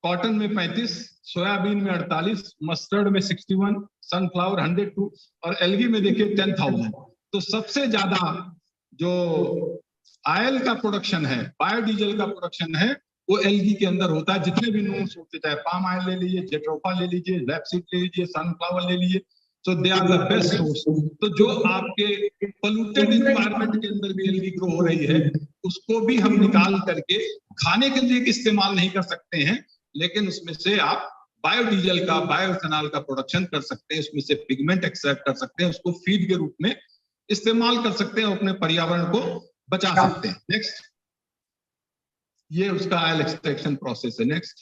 कॉटन में 35, सोयाबीन में 48, मस्टर्ड में 61, सनफ्लावर 102 और एल्गी में देखिए 10,000। तो सबसे ज्यादा जो ऑयल का प्रोडक्शन है, बायोडीजल का प्रोडक्शन है, वो एल्गी के अंदर होता है। जितने भी नोट्स होते, चाहे पाम ऑयल ले लीजिए, जेट्रोफा ले लीजिए, रैपसीड ले लीजिए, सनफ्लावर ले लीजिए, तो they are the best source. तो जो आपके पोल्यूटेड एनवायरनमेंट के अंदर भी एल्गी ग्रो हो रही है, उसको भी हम निकाल करके खाने के लिए इस्तेमाल नहीं कर सकते हैं, लेकिन उसमें से आप बायोडीजल का, बायोइथेनॉल का प्रोडक्शन कर सकते हैं, उसमें से पिगमेंट एक्सट्रैक्ट कर सकते हैं, उसको फीड के रूप में इस्तेमाल कर सकते हैं और अपने पर्यावरण को बचा सकते हैं। नेक्स्ट, ये उसका ऑयल एक्सट्रैक्शन प्रोसेस है। नेक्स्ट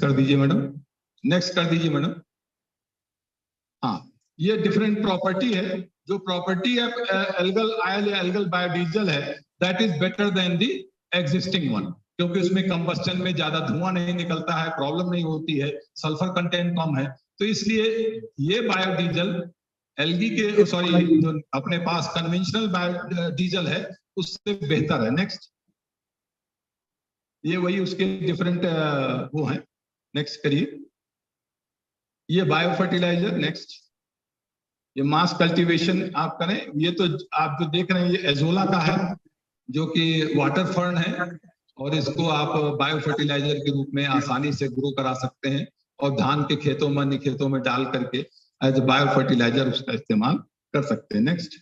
कर दीजिए मैडम, नेक्स्ट कर दीजिए मैडम। हाँ, ये डिफरेंट प्रॉपर्टी है। जो प्रॉपर्टी है एल्गल ऑयल या एल्गल बायोडीजल है, that is better than the existing one, क्योंकि उसमें कंबस्टन में ज्यादा धुआं नहीं निकलता है, प्रॉब्लम नहीं होती है, सल्फर कंटेंट कम है। तो इसलिए ये बायोडीजल एल्गी के, सॉरी, जो अपने पास कन्वेंशनल बायोडीजल है उससे बेहतर है। नेक्स्ट, ये वही उसके डिफरेंट वो है। नेक्स्ट करिए, ये बायो फर्टिलाइजर। नेक्स्ट, ये मास कल्टीवेशन आप करें। ये तो आप जो देख रहे हैं ये एजोला का है, जो कि वाटर फर्न है, और इसको आप बायो फर्टिलाइजर के रूप में आसानी से ग्रो करा सकते हैं और धान के खेतों में, अन्य खेतों में डाल करके एज बायो फर्टिलाइजर उसका इस्तेमाल कर सकते हैं। नेक्स्ट,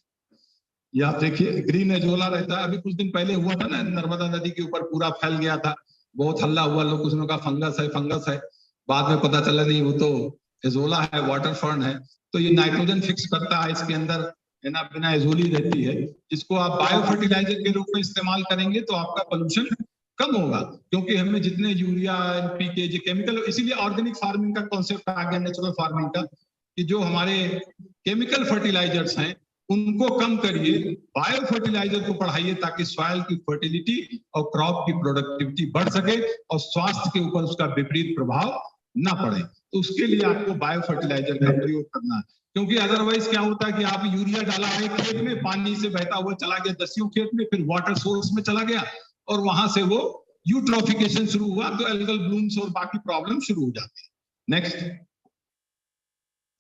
ये आप देखिए ग्रीन एजोला रहता है। अभी कुछ दिन पहले हुआ था ना, नर्मदा नदी के ऊपर पूरा फैल गया था, बहुत हल्ला हुआ, लोग उसने कहा फंगस है, बाद में पता चला नहीं, वो तो एजोला है, वाटर फर्न है। तो ये नाइट्रोजन फिक्स करता है, इसके अंदर है ना, बिना एजोली रहती है। इसको आप बायो फर्टिलाइजर के रूप में इस्तेमाल करेंगे तो आपका पोल्यूशन कम होगा, क्योंकि हमें जितने यूरिया, एनपीके, जो केमिकल, इसीलिए ऑर्गेनिक फार्मिंग का कॉन्सेप्ट आ गया, नेचुरल फार्मिंग का, कि जो हमारे केमिकल फर्टिलाइजर्स हैं उनको कम करिए, बायो फर्टिलाइजर को बढ़ाइए, ताकि सॉइल की फर्टिलिटी और क्रॉप की प्रोडक्टिविटी बढ़ सके और स्वास्थ्य के ऊपर उसका विपरीत प्रभाव ना पड़े। तो उसके लिए आपको बायो फर्टिलाइजर का प्रयोग करना है, क्योंकि अदरवाइज क्या होता है कि आप यूरिया डाला है खेत में, पानी से बहता हुआ चला गया दसियों खेत में, फिर वाटर सोर्स में चला गया और वहां से वो यूट्रोफिकेशन शुरू हुआ, तो एल्गल ब्लूम्स और बाकी प्रॉब्लम शुरू हो जाती है। नेक्स्ट,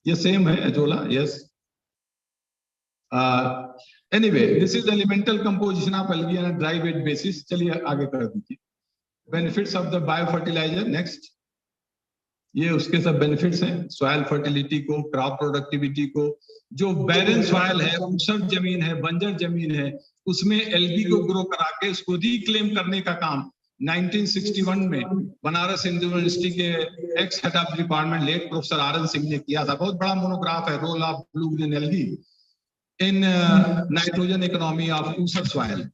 ये सेम है azolla. Yes, anyway, this is elemental composition of algae on dry weight basis. चलिए आगे कर दीजिए, benefits of the bio fertilizer. Next, ये उसके सब बेनिफिट्स हैं, सॉइल फर्टिलिटी को, क्रॉप प्रोडक्टिविटी को। जो बैरन सॉइल है, ऊसर जमीन है, बंजर जमीन है, उसमें एल्गी को ग्रो करा के उसको रिक्लेम करने का काम 1961 में बनारस हिंदू यूनिवर्सिटी के ex head of department late professor R N. Singh ने किया था। बहुत बड़ा मोनोग्राफ है, role of blue green algae in nitrogen economy of usar soil.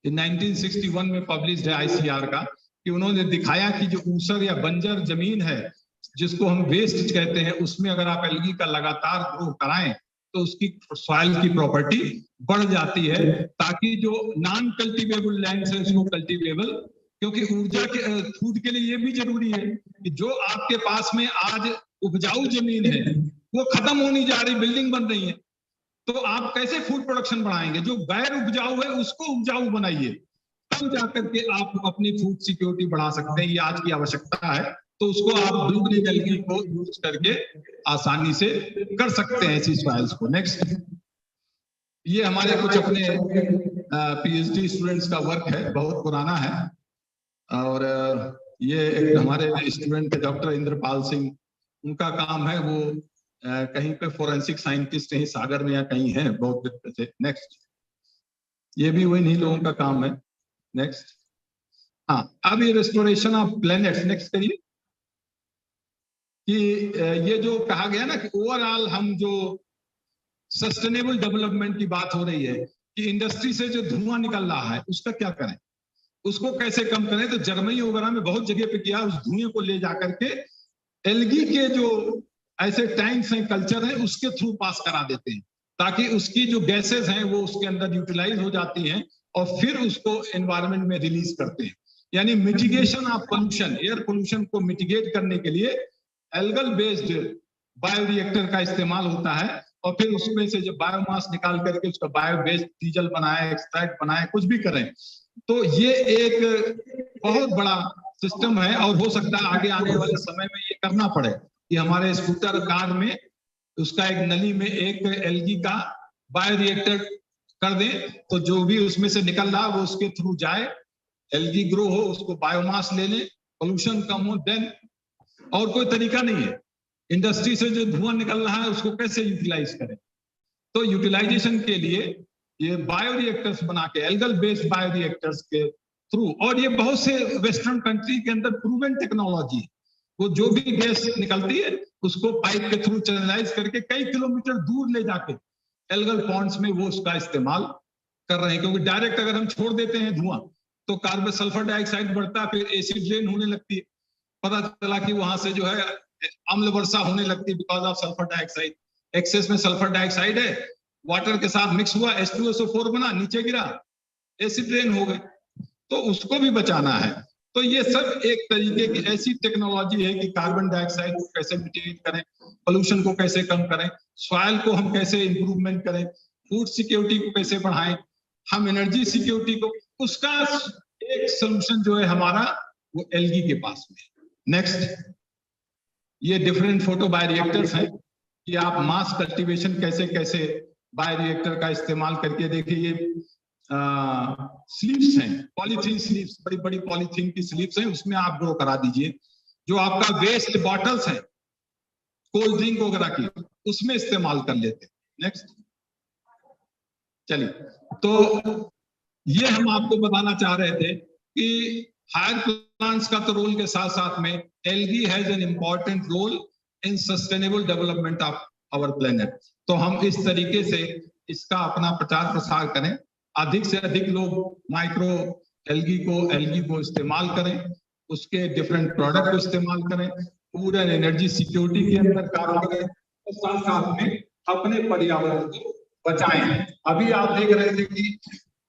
1961 में पब्लिश्ड है आईसीआर का, कि उन्होंने दिखाया कि जो ऊसर या बंजर जमीन है, जिसको हम वेस्ट कहते हैं, उसमें अगर आप एल्गी का लगातार ग्रो कराएं तो उसकी सॉइल की प्रॉपर्टी बढ़ जाती है, ताकि जो नॉन कल्टीवेबल लैंड है उसको कल्टीवेबल क्योंकि ऊर्जा के फूड के लिए ये भी जरूरी है कि जो आपके पास में आज उपजाऊ जमीन है वो खत्म होनी जा रही, बिल्डिंग बन रही है, तो आप कैसे फूड प्रोडक्शन बढ़ाएंगे? जो गैर उपजाऊ है उसको उपजाऊ बनाइए, तब जाकर के आप अपनी फूड सिक्योरिटी बढ़ा सकते हैं। ये आज की आवश्यकता है, तो उसको आप डूबने एल्गी को यूज करके आसानी से कर सकते हैं ऐसी सॉइल्स को। नेक्स्ट, ये हमारे कुछ अपने पीएचडी स्टूडेंट्स का वर्क है, बहुत पुराना है, और ये एक हमारे स्टूडेंट डॉक्टर इंद्रपाल सिंह, उनका काम है, वो कहीं पे फोरेंसिक साइंटिस्ट कहीं सागर में या कहीं है बहुत से। नेक्स्ट, ये भी वही नहीं लोगों का काम है। नेक्स्ट, हाँ, अब ये रेस्टोरेशन ऑफ प्लैनेट्स, नेक्स्ट करिए, कि ये जो कहा गया ना कि ओवरऑल हम जो सस्टेनेबल डेवलपमेंट की बात हो रही है कि इंडस्ट्री से जो धुआं निकल रहा है उसका क्या करें, उसको कैसे कम करें। तो जर्मनी वगैरह में बहुत जगह पे किया, उस धुएं को ले जाकर के एल्गी के जो ऐसे टैंक्स हैं, कल्चर हैं, उसके थ्रू पास करा देते हैं, ताकि उसकी जो गैसेस हैं वो उसके अंदर यूटिलाइज हो जाती हैं और फिर उसको एनवायरनमेंट में रिलीज करते हैं। यानी mitigation of pollution, air pollution को मिटिगेट करने के लिए एल्गल बेस्ड बायोरिएक्टर का इस्तेमाल होता है, और फिर उसमें से जब बायोमास निकाल करके उसका बायो बेस्ड डीजल बनाए, एक्सट्रैक्ट बनाए, कुछ भी करें, तो ये एक बहुत बड़ा सिस्टम है। और हो सकता है आगे आने वाले समय में ये करना पड़े कि हमारे स्कूटर कार में उसका एक नली में एक एल्गी का बायोरिएक्टर कर दें, तो जो भी उसमें से निकल रहा वो उसके थ्रू जाए, एल्गी ग्रो हो, उसको बायोमास ले लें, पोल्यूशन कम हो। देन और कोई तरीका नहीं है। इंडस्ट्री से जो धुआं निकल रहा है उसको कैसे यूटिलाइज करें, तो यूटिलाइजेशन के लिए ये बायोरिएक्टर्स बना के, एल्गल बेस्ड बायोरिएक्टर्स के थ्रू, और ये बहुत से वेस्टर्न कंट्री के अंदर प्रूवन टेक्नोलॉजी, वो जो भी गैस निकलती है उसको पाइप के थ्रू चैनलाइज करके कई किलोमीटर दूर ले जाके एल्गल पॉन्ड्स में वो उसका इस्तेमाल कर रहे हैं। क्योंकि डायरेक्ट अगर हम छोड़ देते हैं धुआं तो कार्बन सल्फर डाइऑक्साइड बढ़ता है, फिर एसिड रेन होने लगती है, पता चला कि वहां से जो है अम्ल वर्षा होने लगती है because of sulphur dioxide. Excess में सल्फर डाइऑक्साइड है, वाटर के साथ मिक्स हुआ, H2SO4 बना, नीचे गिरा, एसिड रेन हो गए, तो उसको भी बचाना है। तो ये सब एक तरीके की ऐसी टेक्नोलॉजी है कि कार्बन डाइऑक्साइड को कैसे मिटिगेट करें, पोल्यूशन को कैसे कम करें, सॉइल को हम कैसे इंप्रूवमेंट करें, फूड सिक्योरिटी को कैसे बढ़ाएं, हम एनर्जी सिक्योरिटी को, उसका एक सोल्यूशन जो है हमारा वो एल्गी के पास में। नेक्स्ट, ये डिफरेंट फोटो बायोरिएक्टर्स हैं कि आप मास कल्टीवेशन कैसे कैसे बायोरिएक्टर का इस्तेमाल करके, देखिए ये स्लीव्स हैं, पॉलीथीन स्लीव्स, बड़ी बड़ी पॉलीथीन की स्लीव्स हैं, उसमें आप ग्रो करा दीजिए। जो आपका वेस्ट बॉटल्स है कोल्ड ड्रिंक वगैरह की, उसमें इस्तेमाल कर लेते हैं। नेक्स्ट, चलिए, तो ये हम आपको बताना चाह रहे थे कि हायर प्लांट्स का तो रोल के साथ साथ में algae has an important role in sustainable development of our planet. तो हम इस तरीके से इसका अपना प्रचार प्रसार करें, अधिक से अधिक लोग माइक्रो एल्गी को इस्तेमाल करें, उसके डिफरेंट प्रोडक्ट को इस्तेमाल करें, पूरा एनर्जी सिक्योरिटी के अंदर काम करें, और साथ साथ में अपने पर्यावरण को बचाएं। अभी आप देख रहे थे कि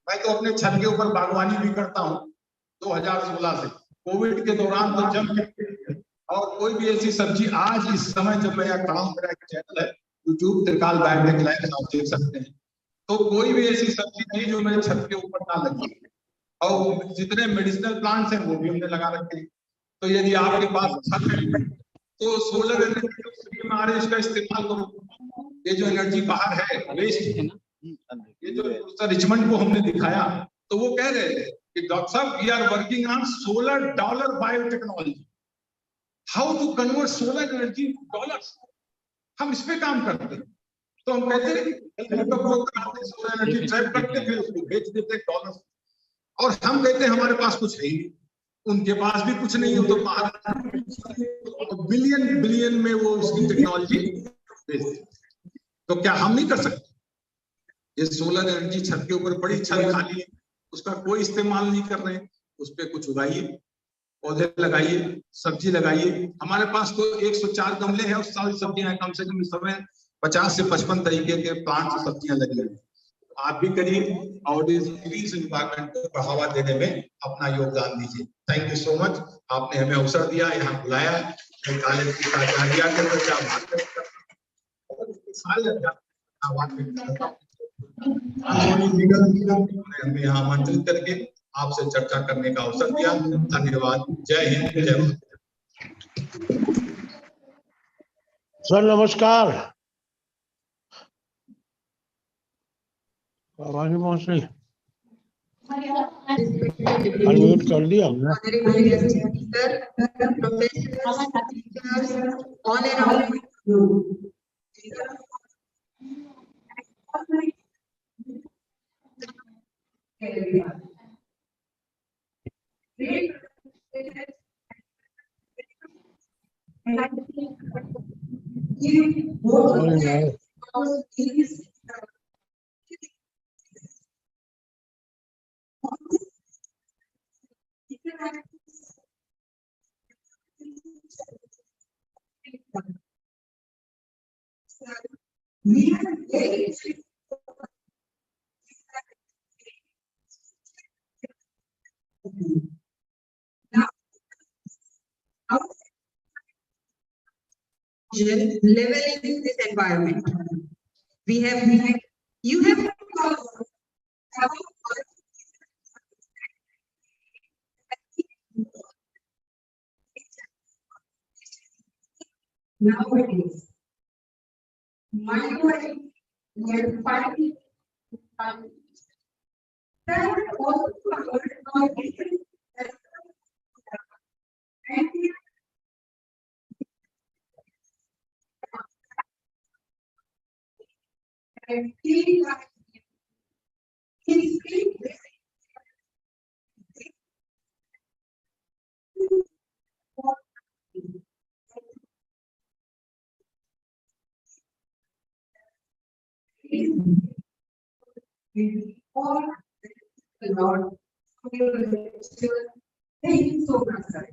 मैं तो अपने छत के ऊपर बागवानी भी करता हूँ 2016 से, कोविड के दौरान तो जब, और कोई भी ऐसी सब्जी आज इस समय जब मैं खड़ा हूं, मेरा एक चैनल है यूट्यूब त्रिकाल बायोटेक लाइफ, आप देख सकते हैं, तो कोई भी ऐसी सब्जी नहीं जो मेरे छत के ऊपर ना लगी, और जितने मेडिसिनल प्लांट्स हैं वो भी हमने लगा रखे हैं। तो यदि आपके पास छत है तो सोलर एनर्जी में आ रहे इसका इस्तेमाल करो। ये जो एनर्जी बाहर है वेस्ट, ये जो रिचमंड को हमने दिखाया तो वो कह रहे थे कि डॉक्टर साहब we are working on $1 biotechnology, how to convert solar energy dollars, हम इस पे काम करते हैं। तो हम कहते हैं सोलर एनर्जी ट्रैप करते, फिर उसको बेच देते डॉलर, और हम कहते हैं हमारे पास कुछ है ही नहीं, उनके पास भी कुछ नहीं हो, तो बाहर बिलियन में वो उसकी टेक्नोलॉजी बेच देते। तो क्या हम नहीं कर सकते? ये सोलर एनर्जी छत के ऊपर बड़ी छत खाली है, उसका कोई इस्तेमाल नहीं कर रहे हैं, उस पर कुछ उगाइए, पौधे लगाइए, सब्जी लगाइए। हमारे पास तो 104 गमले हैं और सारी सब्जियां, कम से कम इस समय 50 से 55 तरीके के प्लांट सब्जियां लगी हुई। आप भी करिए और इस टूरिज्म एनवायरनमेंट को बढ़ावा देने में अपना योगदान दीजिए। थैंक यू सो मच, आपने हमें अवसर दिया, यहाँ बुलाया। मैं कॉलेज की प्राचार्य के बच्चा हमें यहाँ आमंत्रित करके आपसे चर्चा करने का अवसर दिया। धन्यवाद। जय हिंद, जय भारत। सर नमस्कार। आवाज नहीं पहुंच रही, अनम्यूट कर दिया हमने। Leveling this environment. You have nowadays Lord, thank you so much, sir.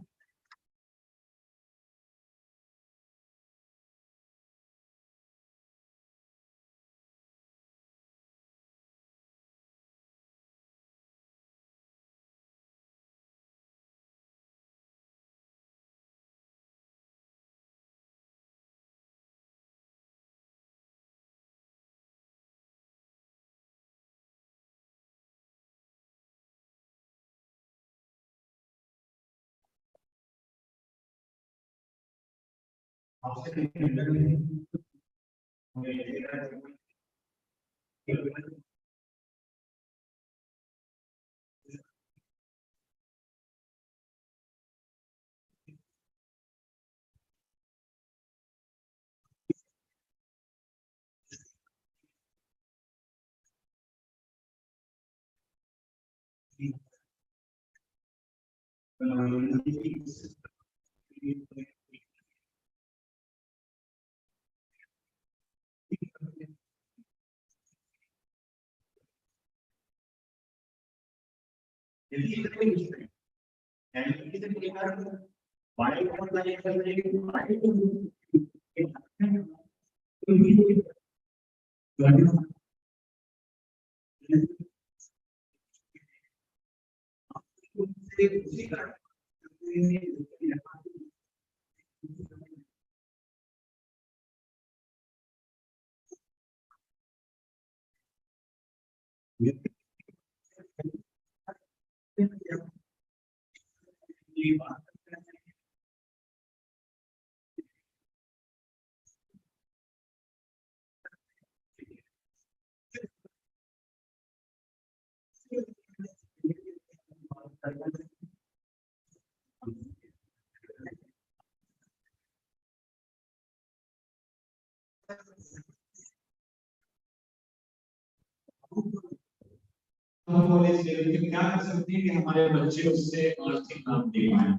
क्या कर सकते हैं कि हमारे बच्चे उससे आर्थिक लाभ ले पाए।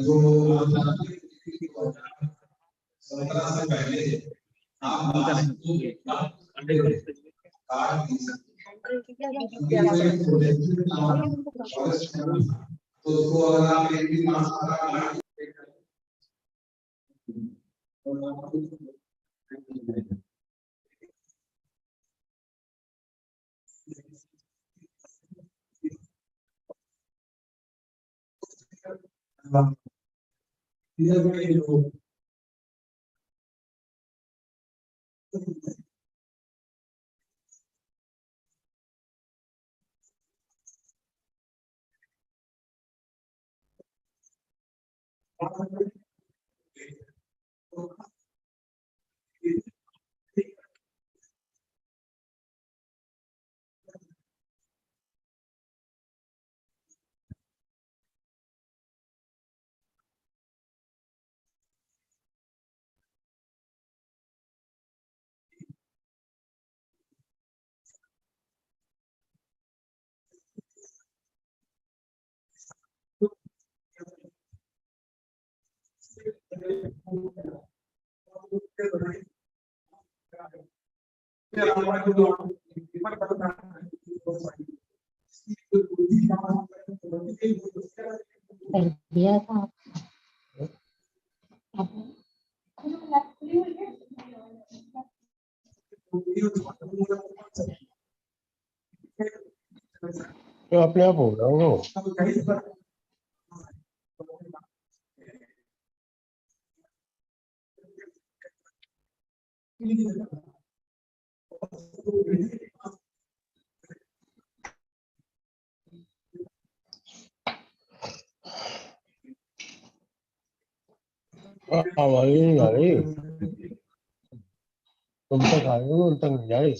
जो 17 से पहले आप कार्ड नहीं सकते तो उसको अगर आप एक भी मास वाला कार्ड दिया था तो अपने आप हो रहा होगा आवाज नहीं आ रही तुम तक आ रही हो उन तक नहीं आ रही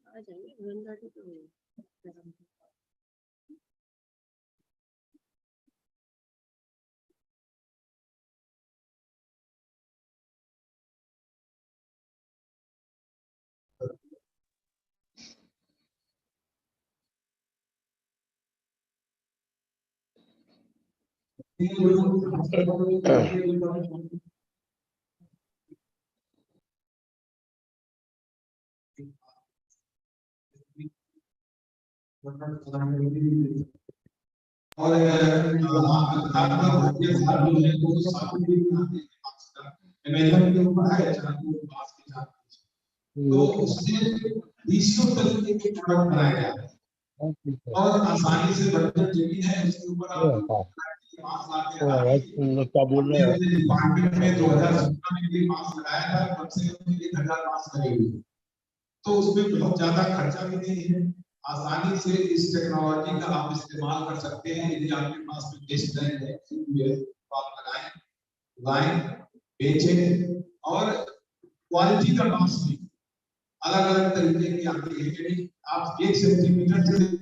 आ जाएंगे और अमेज़न के ऊपर है पास के साथ तो उससे डीसीओ तरीके के प्रोडक्ट बनाए जाते हैं और आसानी से बटन जो है उसके ऊपर आप क्या बोल रहे हैं डिपार्टमेंट में 2017 में भी मास्क लगाया था कम से कम 1000 मास्क लगे हुए तो उसमें बहुत ज्यादा खर्चा भी नहीं है आसानी से इस टेक्नोलॉजी का आप इस्तेमाल कर सकते हैं यदि आपके पास में टेस्ट है तो आप लगाएं बेचें और क्वालिटी का मास्क भी अलग अलग तरीके की आती है यदि आप 1 सेंटीमीटर से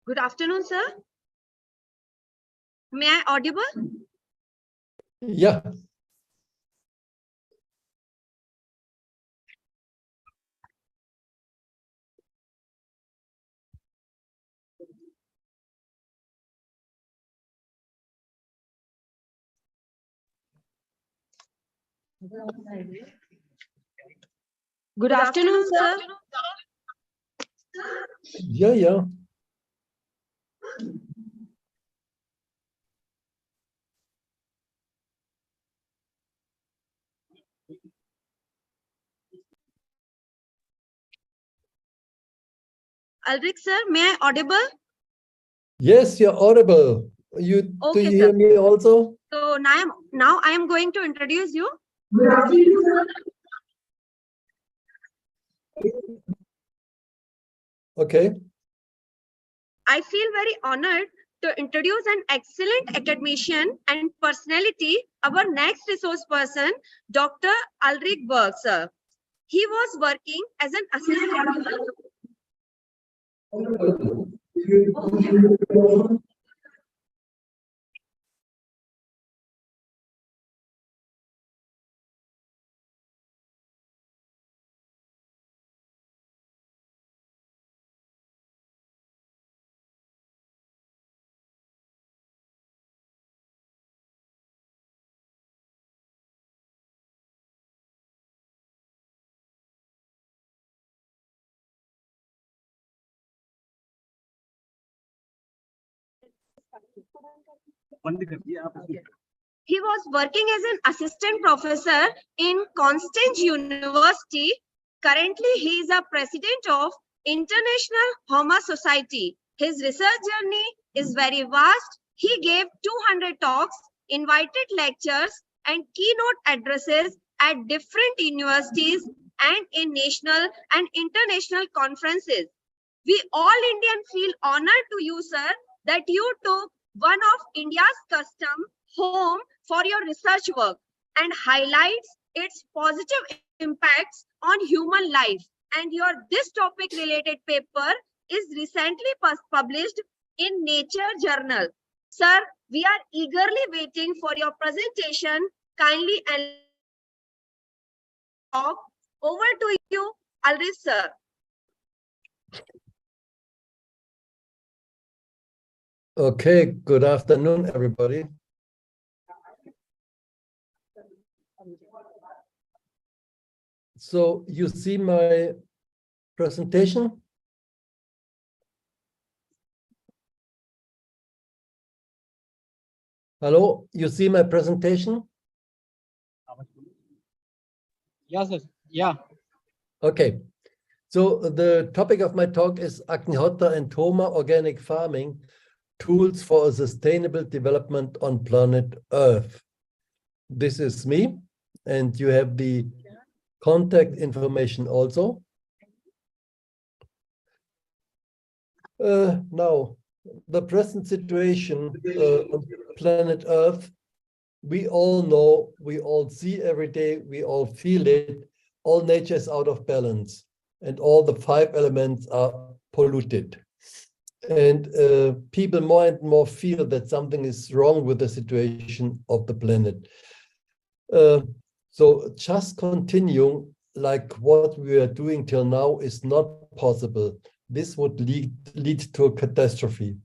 Good afternoon, sir. May I audible? Yeah. Good afternoon, sir. Yeah. Ulrich, sir, may I audible? Yes, you're audible. Do Okay, you sir. hear me also? So now I am going to introduce you. Okay. I feel very honored to introduce an excellent academician and personality, our next resource person, Dr. Ulrich Berg, sir. He was working as an assistant. He was working as an assistant professor in Constance University. Currently, he is a president of International Homa Society. His research journey is very vast. He gave 200 talks, invited lectures, and keynote addresses at different universities and in national and international conferences. We all Indians feel honored to you, sir, that you took one of India's custom home for your research work and highlights its positive impacts on human life. And your this topic related paper is recently published in Nature Journal. Sir, we are eagerly waiting for your presentation. Kindly and talk. Over to you, Ulrich, sir. Okay, good afternoon, everybody. So you see my presentation? Hello, you see my presentation? Yes, sir. Yeah. Okay. So the topic of my talk is Agnihotra and Homa Organic Farming, Tools for a Sustainable Development on Planet Earth. This is me, and you have the contact information also. Now, the present situation on planet Earth, we all know, we all see every day, we all feel it, all nature is out of balance, and all the 5 elements are polluted. And people more and more feel that something is wrong with the situation of the planet. So just continue like what we are doing till now is not possible. This would lead to a catastrophe.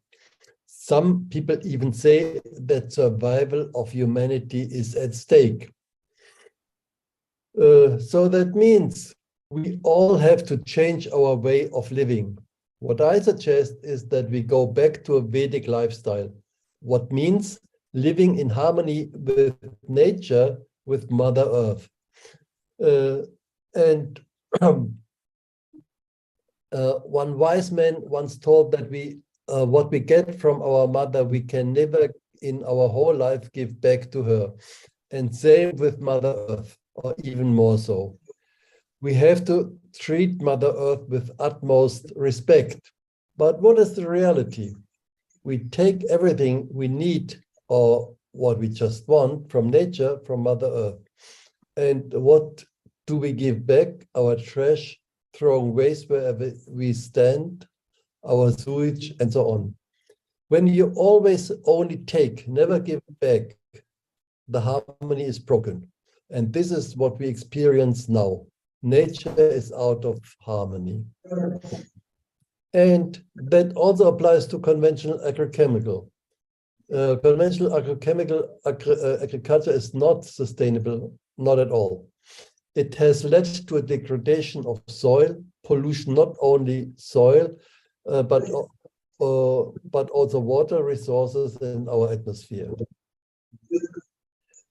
Some people even say that survival of humanity is at stake. So that means we all have to change our way of living. What I suggest is that we go back to a Vedic lifestyle. What means living in harmony with nature, with Mother Earth. One wise man once told that what we get from our mother, we can never in our whole life give back to her. And same with Mother Earth, or even more so. We have to treat Mother Earth with utmost respect. But what is the reality? We take everything we need or what we just want from nature, from Mother Earth. And what do we give back? Our trash, throwing waste wherever we stand, our sewage, and so on. When you always only take, never give back, the harmony is broken. And this is what we experience now. Nature is out of harmony. And that also applies to conventional agrochemical. Conventional agriculture is not sustainable, not at all. It has led to a degradation of soil, pollution, not only soil, but also water resources in our atmosphere.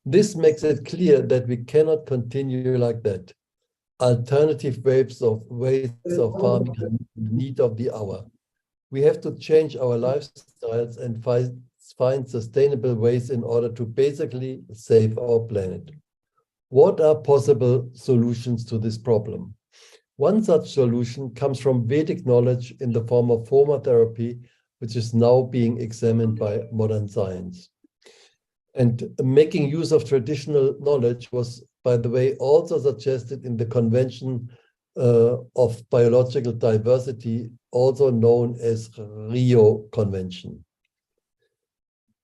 This makes it clear that we cannot continue like that. Alternative ways of farming are the need of the hour. We have to change our lifestyles and find sustainable ways in order to basically save our planet. What are possible solutions to this problem? One such solution comes from Vedic knowledge in the form of Homa therapy, which is now being examined by modern science. And making use of traditional knowledge was, by the way, also suggested in the Convention of Biological Diversity, also known as Rio Convention.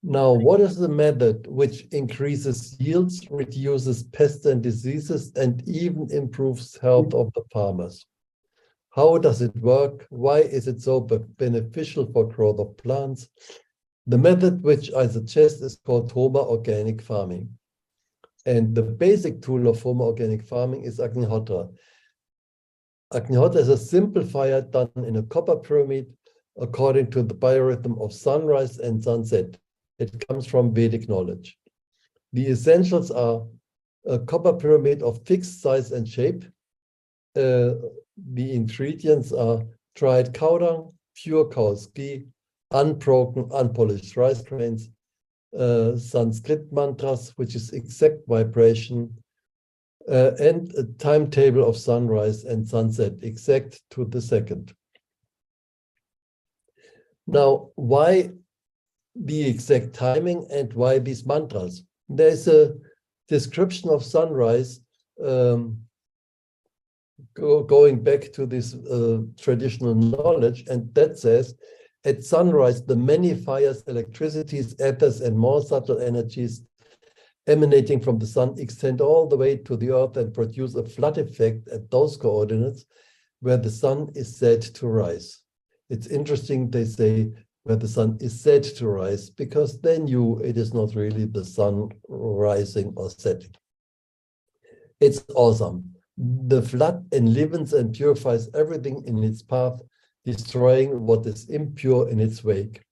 Now, what is the method which increases yields, reduces pests and diseases, and even improves health of the farmers? How does it work? Why is it so beneficial for growth of plants? The method which I suggest is called Homa organic farming. And the basic tool of Homa organic farming is Agnihotra. Agnihotra is a simple fire done in a copper pyramid according to the biorhythm of sunrise and sunset. It comes from Vedic knowledge. The essentials are a copper pyramid of fixed size and shape. The ingredients are dried cow dung, pure cow's ghee, unbroken, unpolished rice grains, Sanskrit mantras, which is exact vibration, and a timetable of sunrise and sunset, exact to the second. Now, why the exact timing and why these mantras? There's a description of sunrise going back to this traditional knowledge, and that says, at sunrise, the many fires, electricities, ethers, and more subtle energies emanating from the sun extend all the way to the earth and produce a flood effect at those coordinates where the sun is said to rise. It's interesting, they say, where the sun is said to rise, because they knew it is not really the sun rising or setting. It's awesome. The flood enlivens and purifies everything in its path, destroying what is impure in its wake.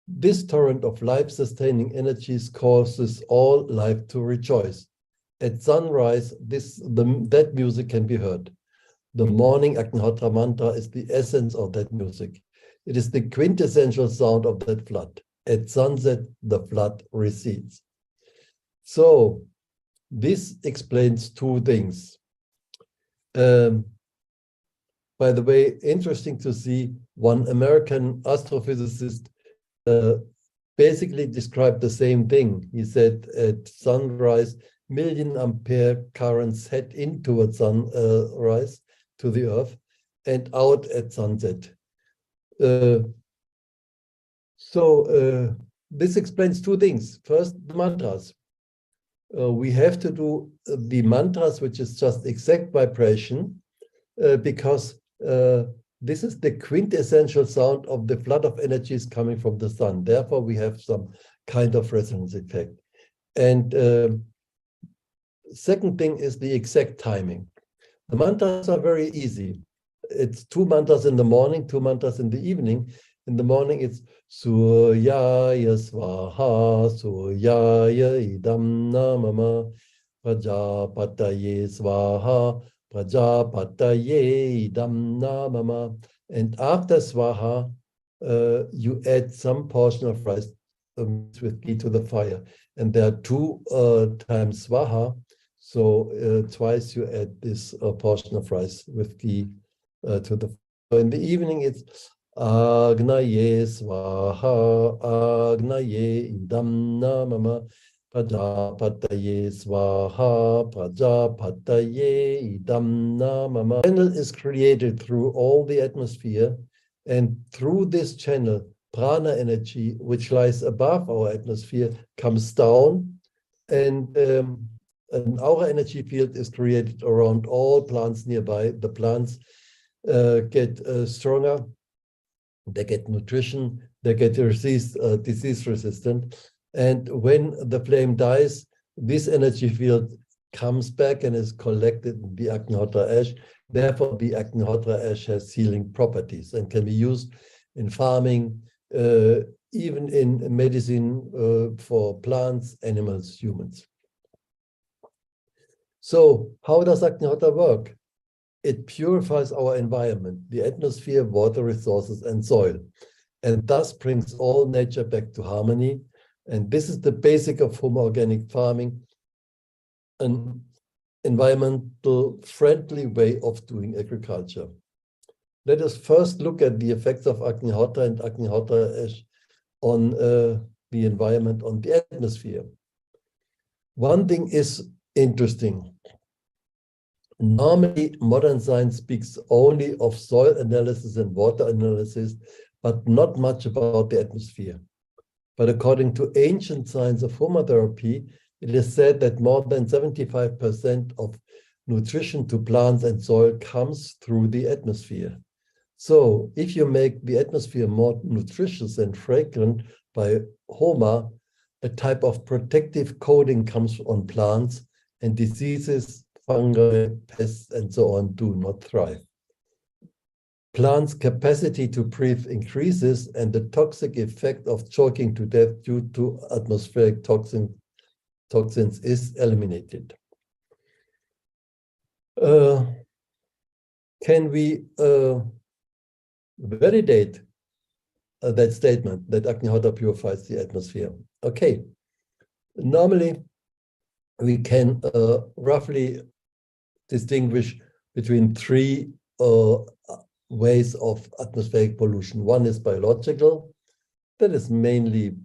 This torrent of life-sustaining energies causes all life to rejoice. At sunrise, that music can be heard. The morning Agnihotra mantra is the essence of that music. It is the quintessential sound of that flood. At sunset, the flood recedes. So, this explains two things. By the way, interesting to see one American astrophysicist basically described the same thing. He said at sunrise, million ampere currents head in towards sunrise to the earth and out at sunset. This explains two things. First, the mantras. We have to do the mantras, which is just exact vibration, because this is the quintessential sound of the flood of energies coming from the sun. Therefore, we have some kind of resonance effect. And second thing is the exact timing. The mantras are very easy. It's 2 mantras in the morning, 2 mantras in the evening. In the morning, it's Suryaya Swaha, Suryaya Idam Namama, Prajapataye Swaha, Prajapataye Idam Namama. And after Swaha, you add some portion of rice with ghee to the fire. And there are 2 times Swaha, so twice you add this portion of rice with ghee to the fire. In the evening, it's Agnaye Swaha, Agnaye Idam Namama, Prajapataye Swaha, Prajapataye Idam Namama. Candle is created through all the atmosphere, And through this channel, prana energy, which lies above our atmosphere, comes down, and an aura energy field is created around all plants nearby. The plants get stronger, they get nutrition, they get disease resistant. And when the flame dies, this energy field comes back and is collected in the Agnihotra ash. Therefore, the Agnihotra ash has healing properties and can be used in farming, even in medicine for plants, animals, humans. So how does Agnihotra work? It purifies our environment, the atmosphere, water resources, and soil, and thus brings all nature back to harmony. And this is the basic of home organic farming, an environmental friendly way of doing agriculture. Let us first look at the effects of Agnihotra and Agnihotra ash on the environment, on the atmosphere. One thing is interesting. Normally, modern science speaks only of soil analysis and water analysis, but not much about the atmosphere. But according to ancient science of homotherapy, it is said that more than 75% of nutrition to plants and soil comes through the atmosphere. So if you make the atmosphere more nutritious and fragrant by Homa, a type of protective coating comes on plants, and diseases, fungi, pests, and so on do not thrive. Plants' capacity to breathe increases, and the toxic effect of choking to death due to atmospheric toxins is eliminated. Can we validate that statement that Agnihotra purifies the atmosphere? Okay, normally we can roughly distinguish between three ways of atmospheric pollution. One is biological, that is mainly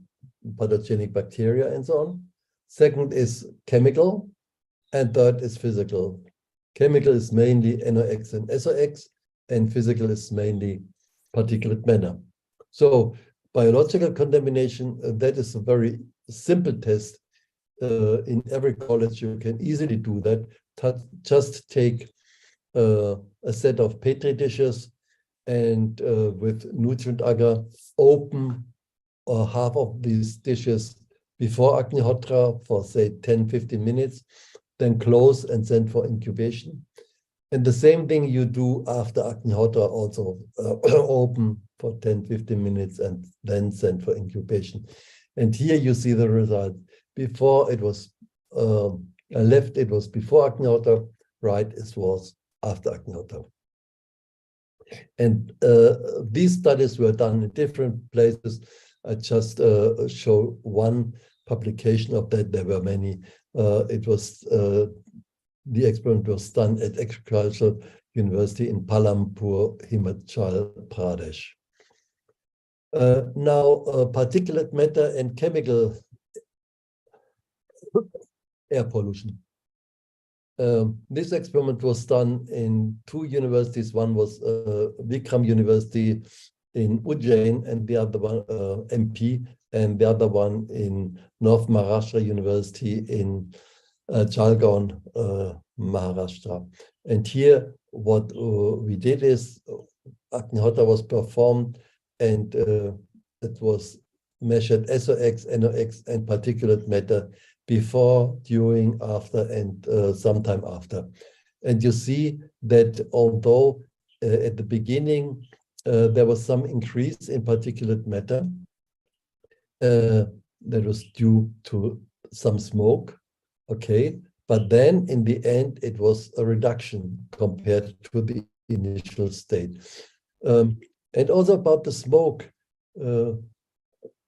pathogenic bacteria and so on. Second is chemical, and third is physical. Chemical is mainly NOx and SOx, and physical is mainly particulate matter. So biological contamination, that is a very simple test. In every college, you can easily do that. Just take a set of Petri dishes and with nutrient agar, open half of these dishes before Agnihotra for say 10-15 minutes, then close and send for incubation. And the same thing you do after Agnihotra, also open for 10-15 minutes and then send for incubation. And here you see the result. Before it was left, it was before Agnihotra, right, it was after Agnihotra. And these studies were done in different places. I just show one publication of that. There were many. It was the experiment was done at Agricultural University in Palampur, Himachal Pradesh. Now, particulate matter and chemical air pollution. This experiment was done in two universities. One was Vikram University in Ujjain, and the other one MP, and the other one in North Maharashtra University in Jalgaon, Maharashtra. And here what we did is Agnihotra was performed, and it was measured SOx, NOx, and particulate matter before, during, after, and sometime after. And you see that although at the beginning there was some increase in particulate matter, that was due to some smoke, okay, but then in the end it was a reduction compared to the initial state. And also about the smoke,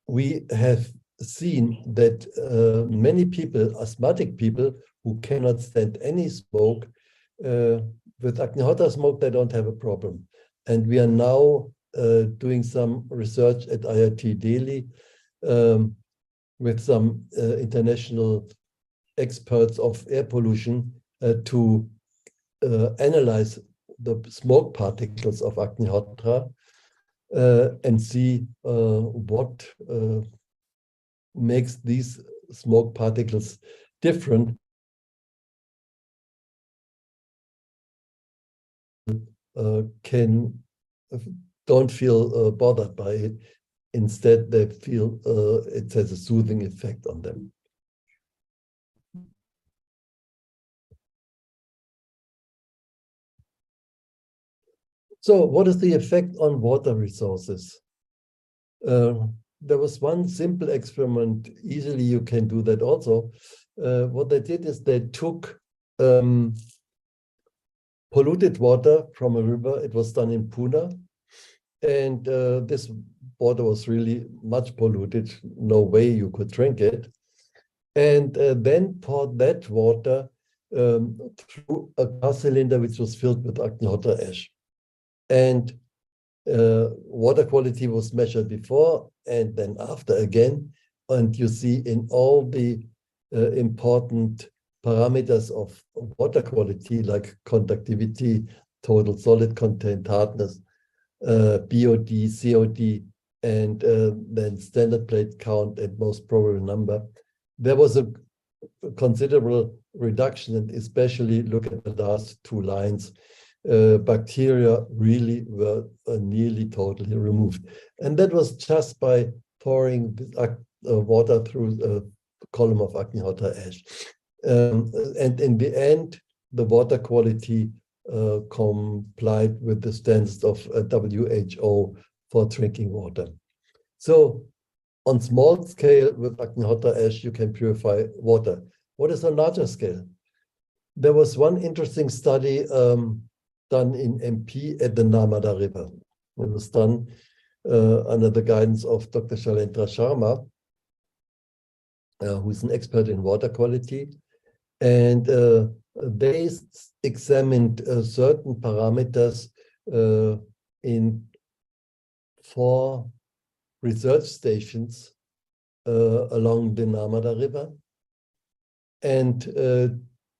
we have seen that many people, asthmatic people who cannot stand any smoke, with Agnihotra smoke, they don't have a problem. And we are now doing some research at IIT Delhi with some international experts of air pollution to analyze the smoke particles of Agnihotra. and see what makes these smoke particles different. Don't feel bothered by it. Instead, they feel it has a soothing effect on them. So what is the effect on water resources? There was one simple experiment, easily you can do that also. What they did is they took polluted water from a river. It was done in Pune. And this water was really much polluted. No way you could drink it. And then poured that water through a gas cylinder which was filled with Agnihotra ash. And water quality was measured before and then after again. And you see in all the important parameters of water quality, like conductivity, total solid content, hardness, BOD, COD, and then standard plate count and most probable number, there was a considerable reduction, and especially look at the last two lines. Bacteria really were nearly totally removed. And that was just by pouring water through a column of Agnihotra ash. And in the end, the water quality complied with the standards of WHO for drinking water. So on small scale with Agnihotra ash, you can purify water. What is on larger scale? There was one interesting study done in MP at the Narmada River. It was done under the guidance of Dr. Shailendra Sharma, who is an expert in water quality. And they examined certain parameters in 4 research stations along the Narmada River. And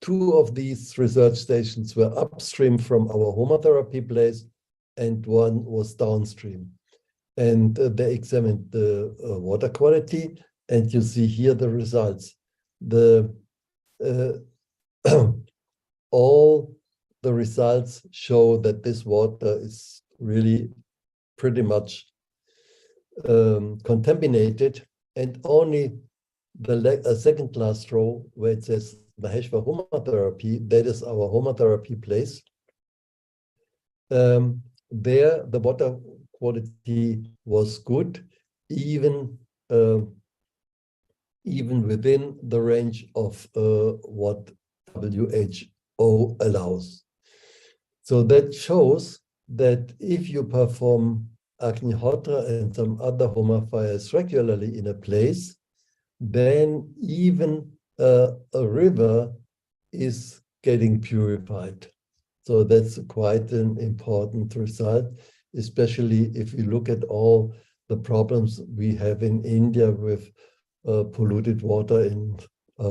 2 of these research stations were upstream from our homotherapy place, and 1 was downstream. And they examined the water quality, and you see here the results. All the results show that this water is really pretty much contaminated, and only the second last row where it says Maheshwar Homotherapy, that is our homotherapy place. There the water quality was good, even within the range of what WHO allows. So that shows that if you perform Agnihotra and some other Homa fires regularly in a place, then even a river is getting purified. So that's quite an important result, especially if you look at all the problems we have in India with polluted water in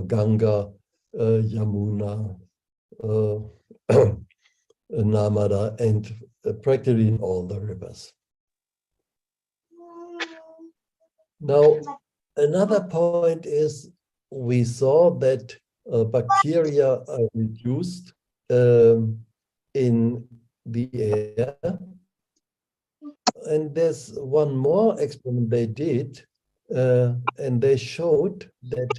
Ganga, Yamuna, Narmada, and practically in all the rivers. Now, another point is we saw that bacteria are reduced in the air. And there's one more experiment they did, and they showed that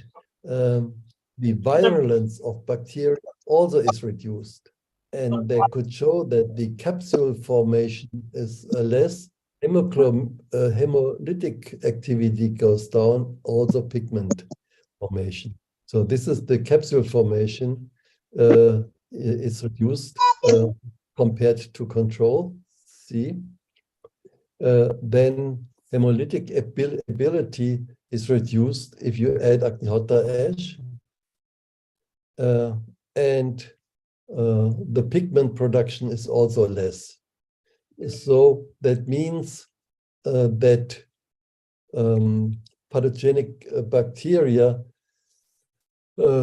the virulence of bacteria also is reduced. And they could show that the capsule formation is less, hemolytic activity goes down, also pigment formation. So this is the capsule formation is reduced compared to control, C. Then hemolytic ability is reduced if you add Agnihotra ash. And the pigment production is also less. So that means that pathogenic bacteria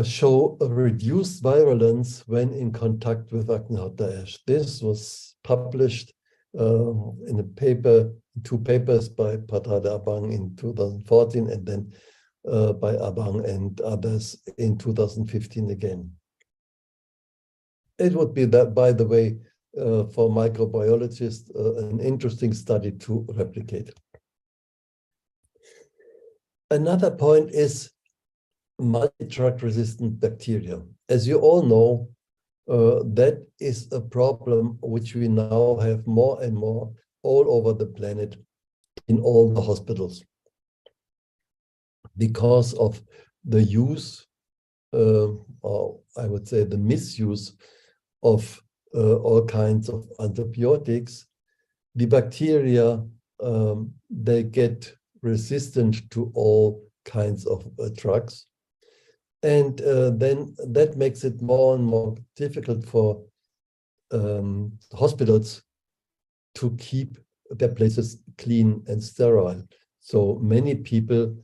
show a reduced virulence when in contact with Agnihotra ash. This was published in a paper two papers by Patada Abang in 2014 and then by Abang and others in 2015 again. It would be that, by the way, for microbiologists, an interesting study to replicate. Another point is multi-drug resistant bacteria. As you all know, that is a problem which we now have more and more all over the planet in all the hospitals because of the use, or I would say the misuse of all kinds of antibiotics. The bacteria, they get resistant to all kinds of drugs. And then that makes it more and more difficult for hospitals to keep their places clean and sterile. So many people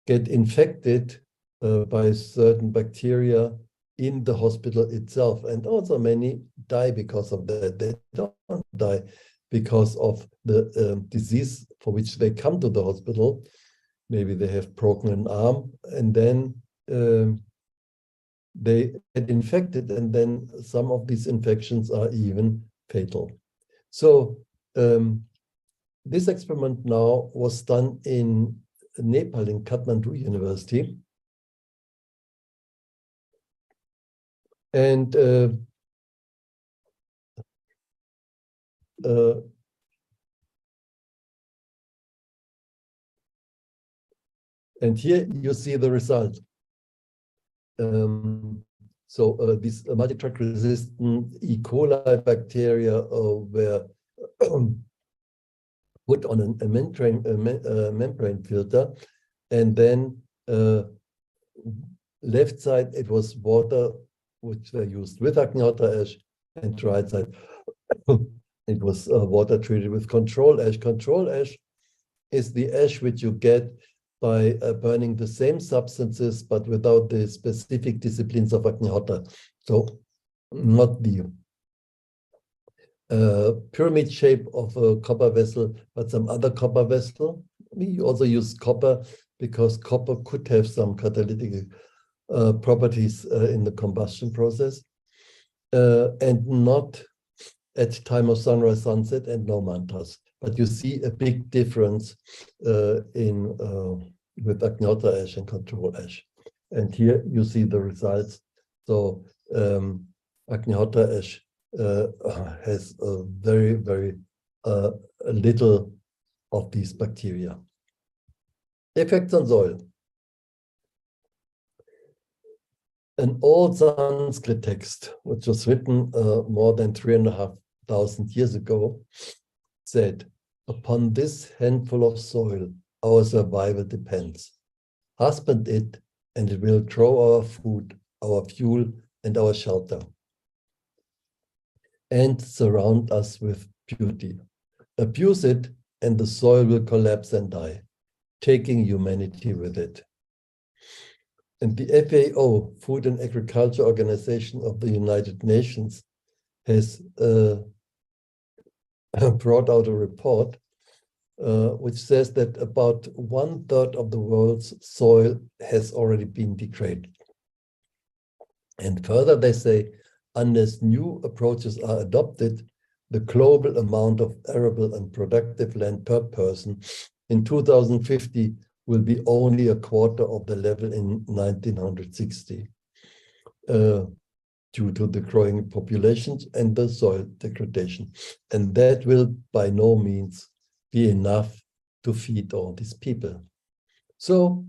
get infected by certain bacteria in the hospital itself. And also many die because of that. They don't die because of the disease for which they come to the hospital. Maybe they have broken an arm and then they get infected, and then some of these infections are even fatal. So this experiment now was done in Nepal, in Kathmandu University. And here you see the result. These multi-drug resistant E. coli bacteria were put on a membrane filter, and then left side it was water which were used with Agniota ash, and right side it was water treated with control ash. Control ash is the ash which you get by burning the same substances but without the specific disciplines of Agniota. So not the pyramid shape of a copper vessel, but some other copper vessel. We also use copper because copper could have some catalytic properties in the combustion process, and not at time of sunrise, sunset, and no mantras. But you see a big difference with Agniota ash and control ash. And here you see the results. So Agniota ash has a very, very little of these bacteria. Effects on soil. An old Sanskrit text, which was written more than 3,500 years ago, said, "Upon this handful of soil, our survival depends. Husband it, and it will grow our food, our fuel, and our shelter, and surround us with beauty. Abuse it, and the soil will collapse and die, taking humanity with it." And the FAO, Food and Agriculture Organization of the United Nations, has brought out a report which says that about 1/3 of the world's soil has already been degraded. And further, they say, unless new approaches are adopted, the global amount of arable and productive land per person in 2050 will be only a quarter of the level in 1960 due to the growing populations and the soil degradation. And that will by no means be enough to feed all these people. So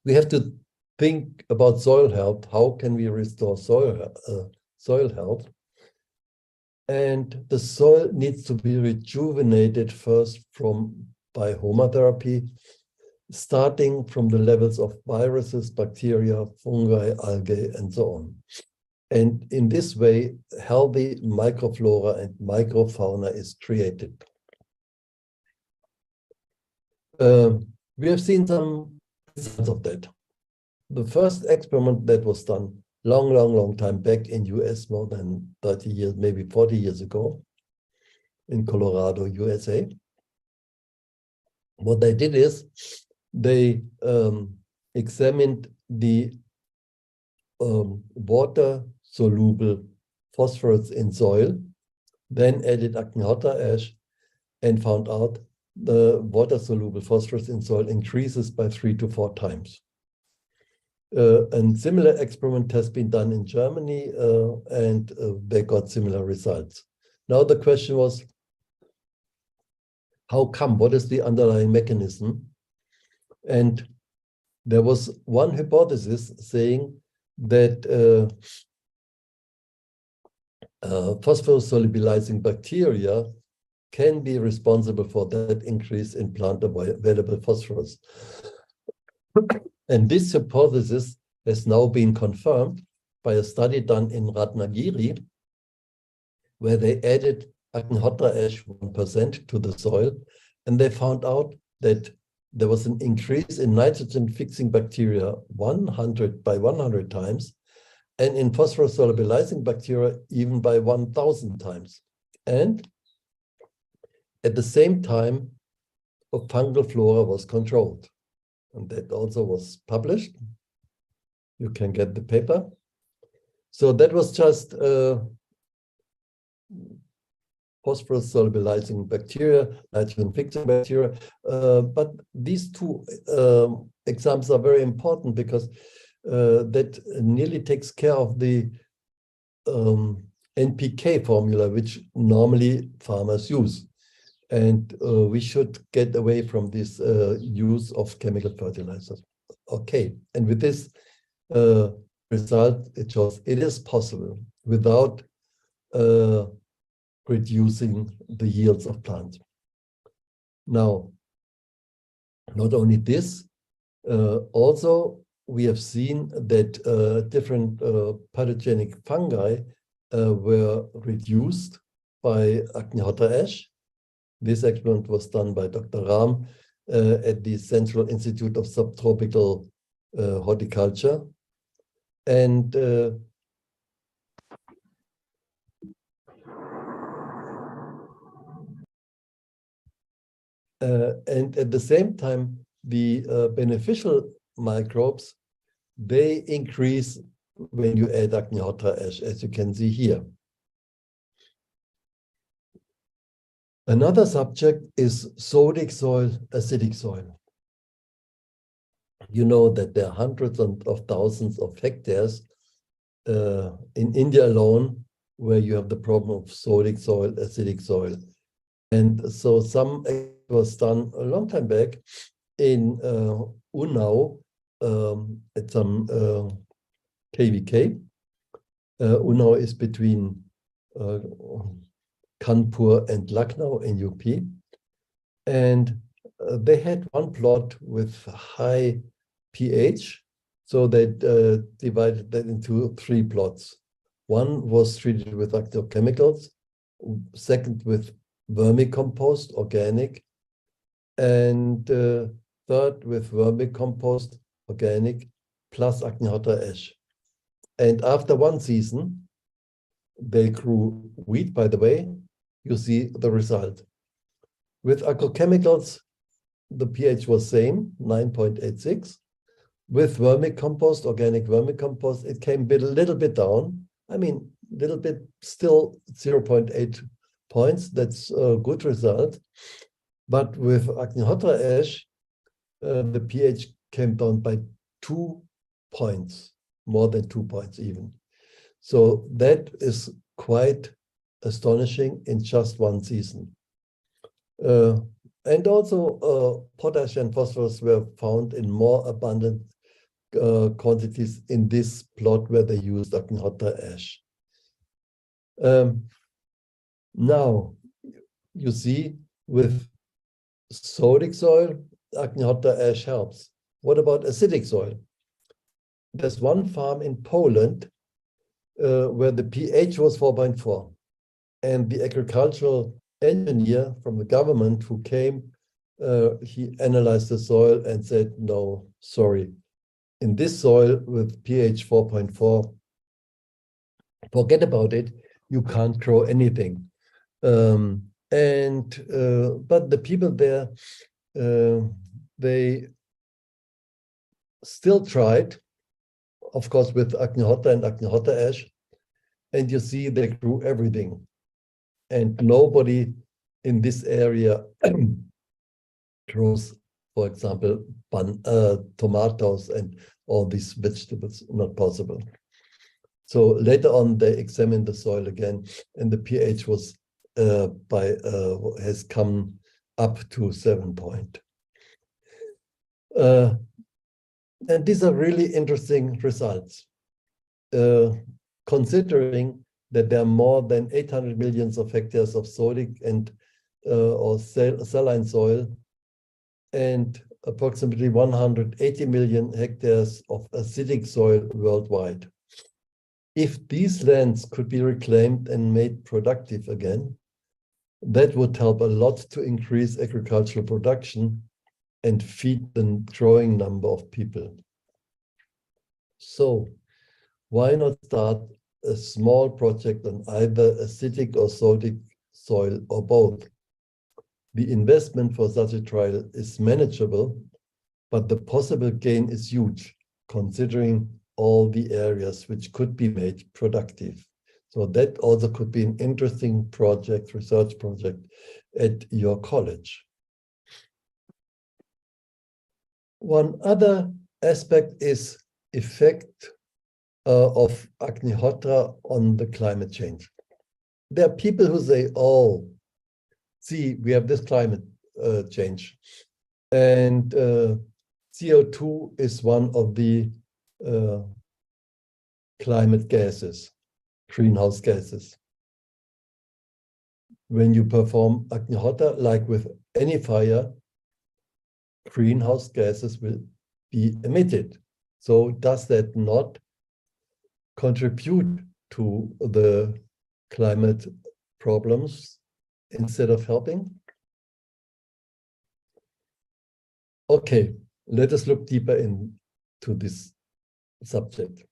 we have to think about soil health. How can we restore soil health? And the soil needs to be rejuvenated first by homotherapy, starting from the levels of viruses, bacteria, fungi, algae, and so on. And in this way, healthy microflora and microfauna is created. We have seen some results of that. The first experiment that was done long time back in US, more than 30 years, maybe 40 years ago, in Colorado, USA. What they did is they examined the water-soluble phosphorus in soil, then added Aknihota ash, and found out the water-soluble phosphorus in soil increases by 3 to 4 times. And similar experiment has been done in Germany, and they got similar results. Now the question was, how come? What is the underlying mechanism? And there was one hypothesis saying that phosphorus solubilizing bacteria can be responsible for that increase in plant available phosphorus. And this hypothesis has now been confirmed by a study done in Ratnagiri, where they added Aknihota ash 1% to the soil, and they found out that there was an increase in nitrogen fixing bacteria 100 times, and in phosphorus solubilizing bacteria even by 1,000 times. And at the same time, a fungal flora was controlled. And that also was published. You can get the paper. So that was just phosphorus solubilizing bacteria, nitrogen fixing bacteria. But these two examples are very important because that nearly takes care of the NPK formula, which normally farmers use. And we should get away from this use of chemical fertilizers. Okay, and with this result, it shows it is possible without reducing the yields of plants. Now, not only this, also we have seen that different pathogenic fungi were reduced by Aknihota ash. This experiment was done by Dr. Ram at the Central Institute of Subtropical Horticulture. And at the same time, the beneficial microbes, they increase when you add Aknihota ash, as you can see here. Another subject is sodic soil, acidic soil. You know that there are hundreds of thousands of hectares in India alone where you have the problem of sodic soil, acidic soil. And so some was done a long time back in Unnao at some KVK. Unnao is between Kanpur and Lucknow in UP. And they had one plot with high pH. So they divided that into 3 plots. One was treated with agrochemicals, second with vermicompost, organic, and third with vermicompost, organic, plus Aknihota ash. And after 1 season, they grew wheat, by the way. You see the result. With agrochemicals, the pH was same, 9.86. With vermicompost, organic vermicompost, it came a little bit down. I mean, little bit, still 0.8 points. That's a good result. But with Aknihota ash, the pH came down by 2 points, more than 2 points even. So that is quite astonishing in just 1 season. And also potash and phosphorus were found in more abundant quantities in this plot where they used Aknihota ash. Now, you see, with sodic soil, Aknihota ash helps. What about acidic soil? There's one farm in Poland where the pH was 4.4. And the agricultural engineer from the government who came, he analyzed the soil and said, no, sorry. In this soil with pH 4.4, forget about it. You can't grow anything. And but the people there, they still tried, of course, with Agnihotra and Agnihotra ash, and you see they grew everything. And nobody in this area grows, for example, tomatoes and all these vegetables, not possible. So later on, they examined the soil again, and the pH was has come up to 7 point. And these are really interesting results, considering that there are more than 800 million of hectares of sodic and or saline soil, and approximately 180 million hectares of acidic soil worldwide. If these lands could be reclaimed and made productive again, that would help a lot to increase agricultural production and feed the growing number of people. So why not start a small project on either acidic or sodic soil or both? The investment for such a trial is manageable, but the possible gain is huge, considering all the areas which could be made productive. So that also could be an interesting project, research project at your college. One other aspect is effect of Agnihotra on the climate change. There are people who say, oh, see, we have this climate change, and CO2 is one of the climate gases, greenhouse gases. When you perform Agnihotra, like with any fire, greenhouse gases will be emitted. So does that not contribute to the climate problems instead of helping? Okay, let us look deeper into this subject.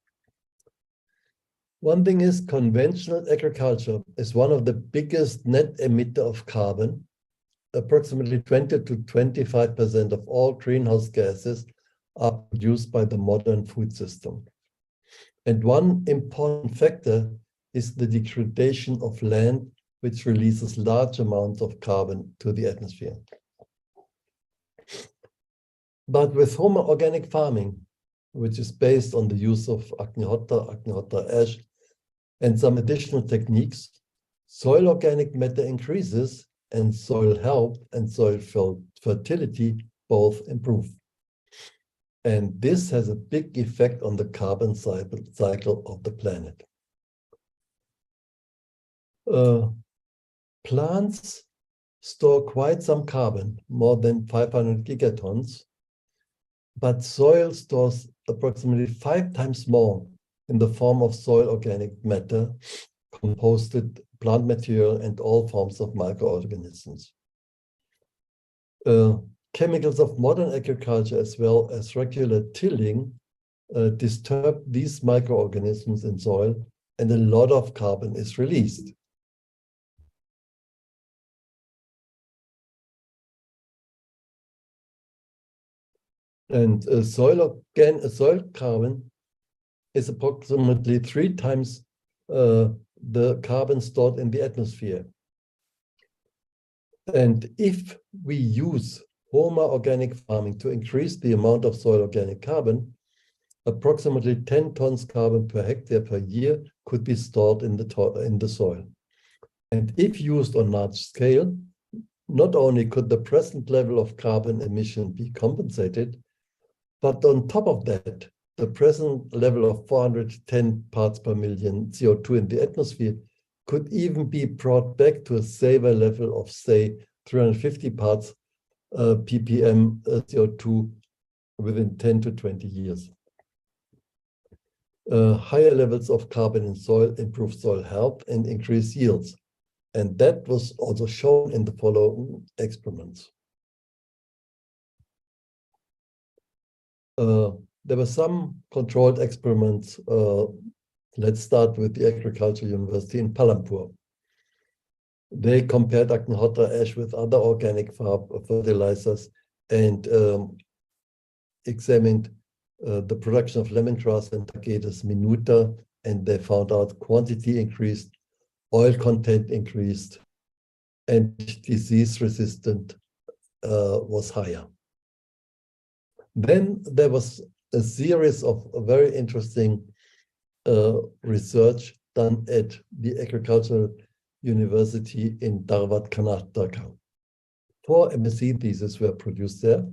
One thing is, conventional agriculture is one of the biggest net emitter of carbon. Approximately 20 to 25% of all greenhouse gases are produced by the modern food system. And one important factor is the degradation of land, which releases large amounts of carbon to the atmosphere. But with Homer organic farming, which is based on the use of Agnihotra, Agnihotra ash, and some additional techniques, soil organic matter increases and soil health and soil fertility both improve. And this has a big effect on the carbon cycle of the planet. Plants store quite some carbon, more than 500 gigatons, but soil stores approximately 5 times more in the form of soil organic matter, composted plant material, and all forms of microorganisms. Chemicals of modern agriculture, as well as regular tilling, disturb these microorganisms in soil, and a lot of carbon is released. And soil carbon is approximately 3 times the carbon stored in the atmosphere. And if we use Homer organic farming to increase the amount of soil organic carbon, approximately 10 tons carbon per hectare per year could be stored in the soil. And if used on large scale, not only could the present level of carbon emission be compensated, but on top of that, the present level of 410 parts per million CO2 in the atmosphere could even be brought back to a safer level of, say, 350 parts ppm CO2 within 10 to 20 years. Higher levels of carbon in soil improve soil health and increase yields. And that was also shown in the following experiments. There were some controlled experiments. Let's start with the Agricultural University in Palampur. They compared Actenhotter ash with other organic fertilizers and examined the production of lemongrass and Tagetes minuta, and they found out quantity increased, oil content increased, and disease resistant was higher. Then there was a series of very interesting research done at the Agricultural University in Dharwad, Karnataka. 4 MSc theses were produced there,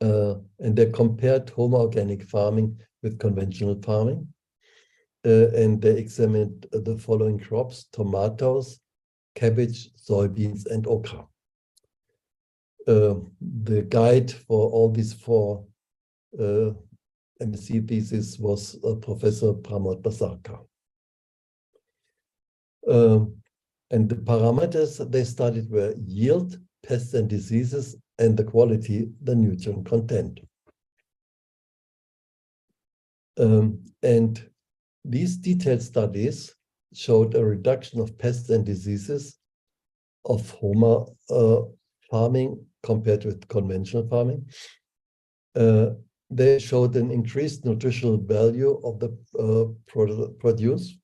and they compared home organic farming with conventional farming, and they examined the following crops: tomatoes, cabbage, soybeans, and okra. The guide for all these 4 MSc theses was Professor Pramod Basarkar. And the parameters they studied were yield, pests and diseases, and the quality, the nutrient content. And these detailed studies showed a reduction of pests and diseases of home farming compared with conventional farming. They showed an increased nutritional value of the produce,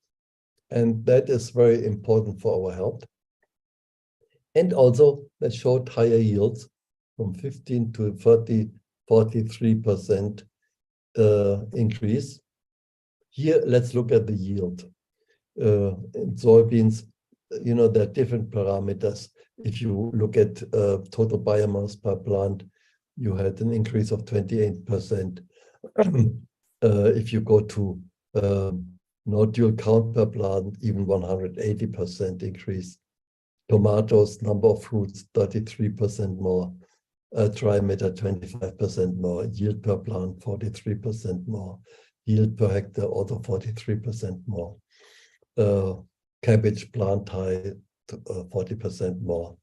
and that is very important for our health. And also they showed higher yields from 15 to 43% increase. Here, let's look at the yield. In soybeans, you know, there are different parameters. If you look at total biomass per plant, you had an increase of 28%. If you go to nodule count per plant, even 180% increase. Tomatoes, number of fruits, 33% more. Dry matter, 25% more. Yield per plant, 43% more. Yield per hectare, also 43% more. Cabbage plant high, 40% more.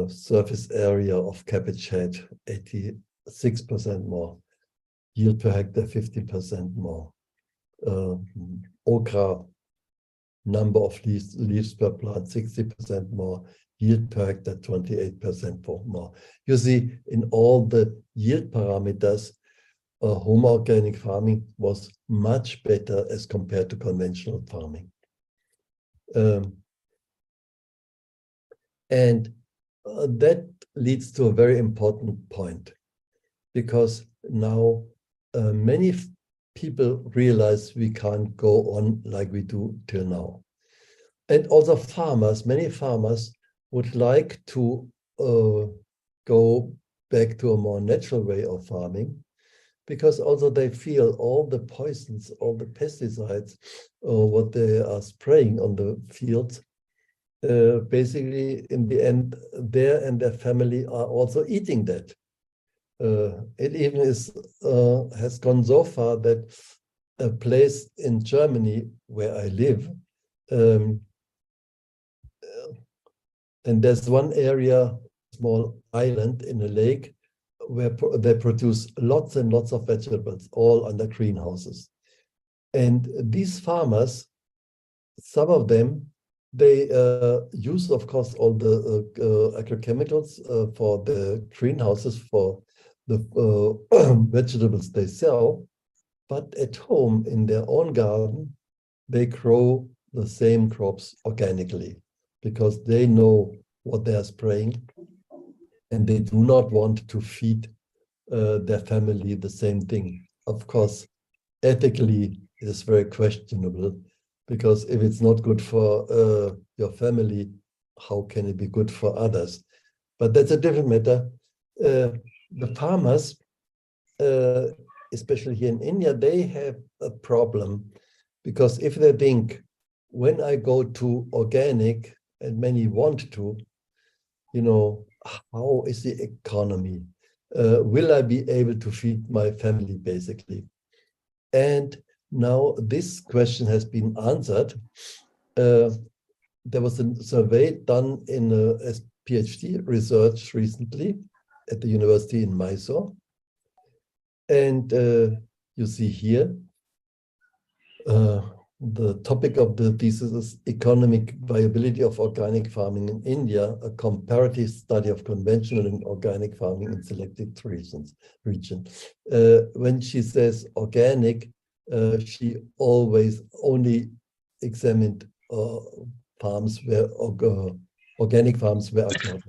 Surface area of cabbage head, 86% more. Yield per hectare, 50% more. Okra, number of leaves per plant, 60% more. Yield per hectare, 28% more. You see, in all the yield parameters, home organic farming was much better as compared to conventional farming. And that leads to a very important point, because now many people realize we can't go on like we do till now. And also farmers, many farmers would like to go back to a more natural way of farming, because also they feel all the poisons, all the pesticides, what they are spraying on the fields, basically in the end, they and their family are also eating that. It even has gone so far that a place in Germany where I live, and there's one area, small island in a lake, where they produce lots and lots of vegetables, all under greenhouses. And these farmers, some of them, they use, of course, all the agrochemicals for the greenhouses, for the vegetables they sell, but at home in their own garden, they grow the same crops organically, because they know what they are spraying, and they do not want to feed their family the same thing. Of course, ethically, it is very questionable, because if it's not good for your family, how can it be good for others? But that's a different matter. The farmers, especially here in India, they have a problem, because if they think, when I go to organic, and many want to, you know, how is the economy? Will I be able to feed my family, basically? And now this question has been answered. There was a survey done in a PhD research recently at the university in Mysore. And you see here, The topic of the thesis is economic viability of organic farming in India, a comparative study of conventional and organic farming in selected region. When she says organic, she always only examined farms where organic farms were performed.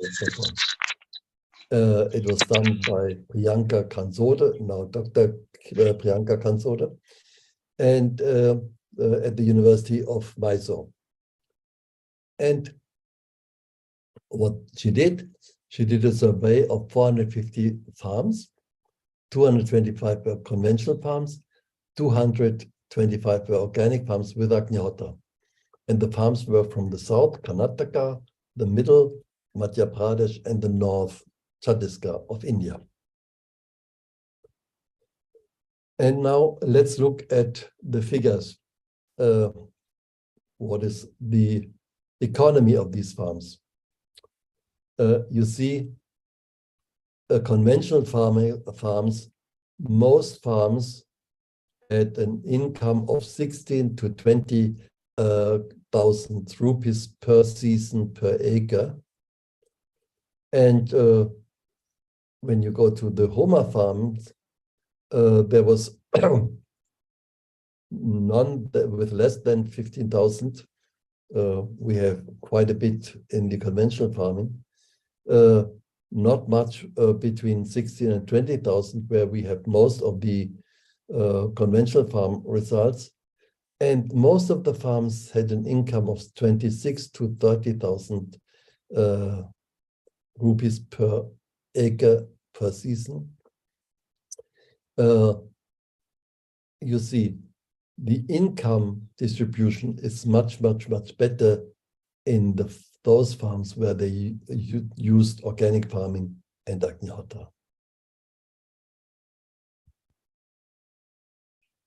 It was done by Priyanka Kansode, now Dr. Priyanka Kansode, and at the University of Mysore. And what she did a survey of 450 farms, 225 were conventional farms, 225 were organic farms with Agnihotra. And the farms were from the south, Karnataka, the middle, Madhya Pradesh, and the north, Chhattisgarh of India. And now let's look at the figures. What is the economy of these farms? You see, conventional farms, most farms had an income of 16 to 20,000 rupees per season per acre. And when you go to the Homa farms, there was none with less than 15,000. We have quite a bit in the conventional farming. Not much between 16 and 20,000, where we have most of the conventional farm results. And most of the farms had an income of 26 to 30,000 rupees per acre per season. You see, the income distribution is much better in those farms where they used organic farming and Agnihotra.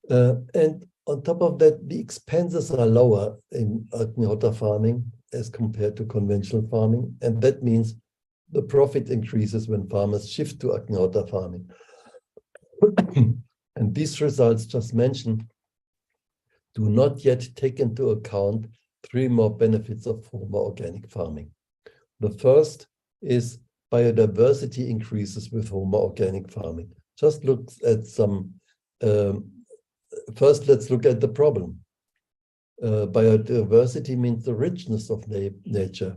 And on top of that, the expenses are lower in Agnihotra farming as compared to conventional farming. And that means the profit increases when farmers shift to Agnihotra farming. And these results just mentioned do not yet take into account three more benefits of Homa organic farming. The first is biodiversity increases with Homa organic farming. Just look at some, first let's look at the problem. Biodiversity means the richness of nature.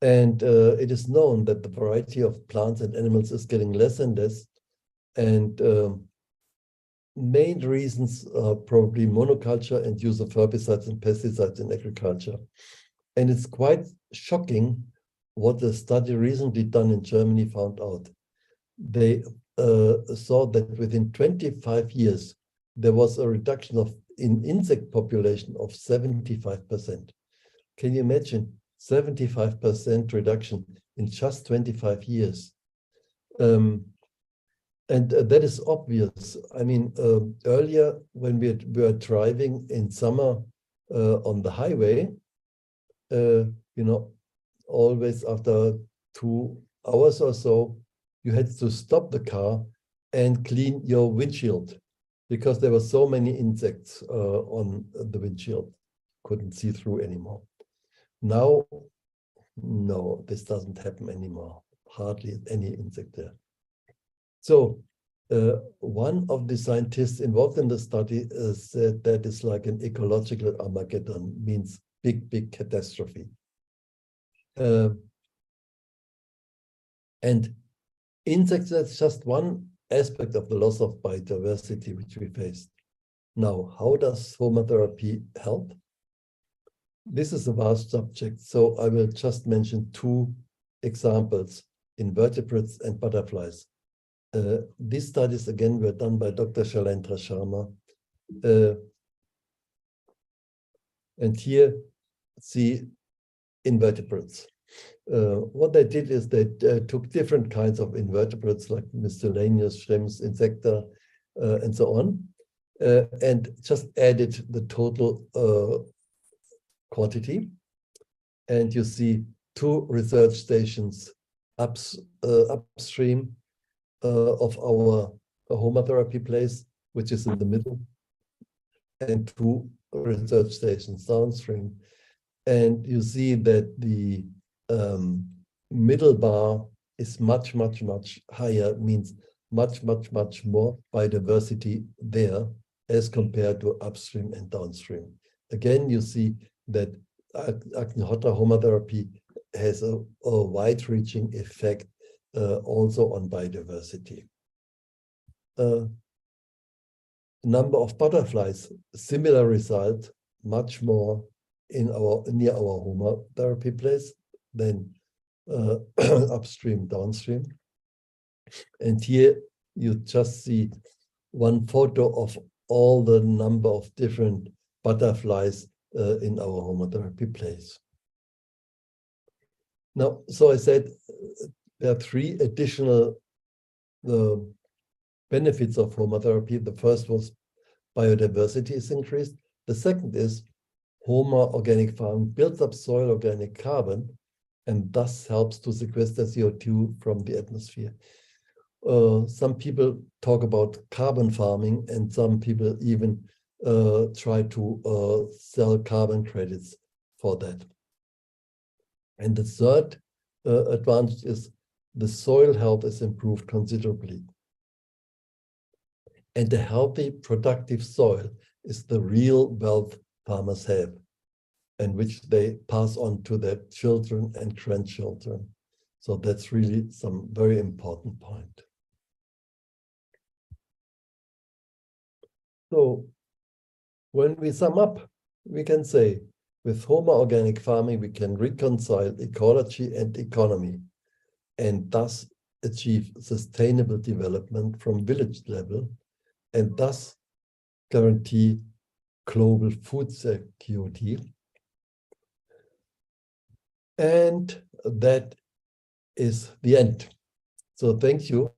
And it is known that the variety of plants and animals is getting less and less. And main reasons are probably monoculture and use of herbicides and pesticides in agriculture. And it's quite shocking what a study recently done in Germany found out. They saw that within 25 years, there was a reduction in insect population of 75%. Can you imagine 75% reduction in just 25 years? And that is obvious. I mean, earlier when we were driving in summer on the highway, you know, always after 2 hours or so, you had to stop the car and clean your windshield because there were so many insects on the windshield, couldn't see through anymore. Now, no, this doesn't happen anymore. Hardly any insect there. So one of the scientists involved in the study said that it's like an ecological Armageddon, means big catastrophe. And insects, that's just one aspect of the loss of biodiversity which we faced. Now, how does Homa therapy help? This is a vast subject, so I will just mention 2 examples, invertebrates and butterflies. These studies, again, were done by Dr. Shailendra Sharma. And here, see invertebrates. What they did is they took different kinds of invertebrates, like miscellaneous shrimps, insecta, and so on, and just added the total quantity. And you see 2 research stations upstream of our Homa therapy place, which is in the middle, and 2 research stations downstream. And you see that the middle bar is much higher, means much more biodiversity there as compared to upstream and downstream. Again, you see that Agnihotra homotherapy has a wide-reaching effect also on biodiversity. Number of butterflies, similar result, much more in near our homotherapy place than upstream, downstream. And here you just see one photo of all the number of different butterflies in our homotherapy place. Now, so I said there are three additional benefits of homotherapy. The first was biodiversity is increased. The second is Homa organic farming builds up soil organic carbon and thus helps to sequester CO2 from the atmosphere. Some people talk about carbon farming, and some people even try to sell carbon credits for that. And the third advantage is the soil health is improved considerably. And a healthy, productive soil is the real wealth farmers have, and which they pass on to their children and grandchildren. So that's really some very important point. So when we sum up, we can say, with Homa organic farming, we can reconcile ecology and economy, and thus achieve sustainable development from village level, and thus guarantee global food security. And that is the end. So thank you.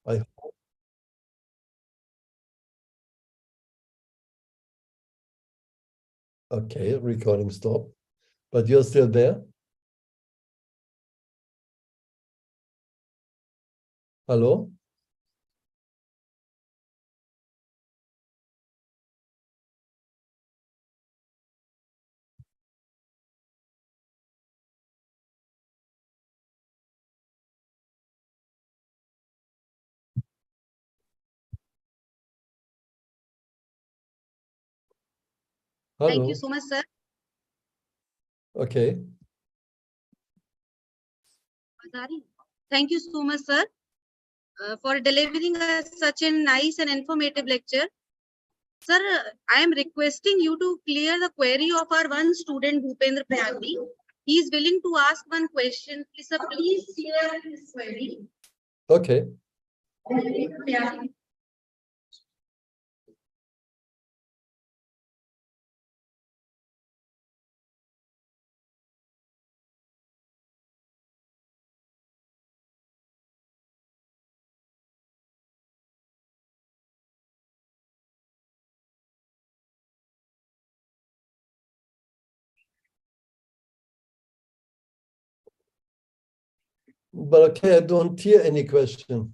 I hope. Okay, recording stopped, but you're still there? Hello? Hello? Thank you so much, sir. Okay. Thank you so much, sir, for delivering such a nice and informative lecture. Sir, I am requesting you to clear the query of our one student, Bhupendra Prayagni. He is willing to ask one question. Please, sir, please clear his query. Okay. But okay, I don't hear any question.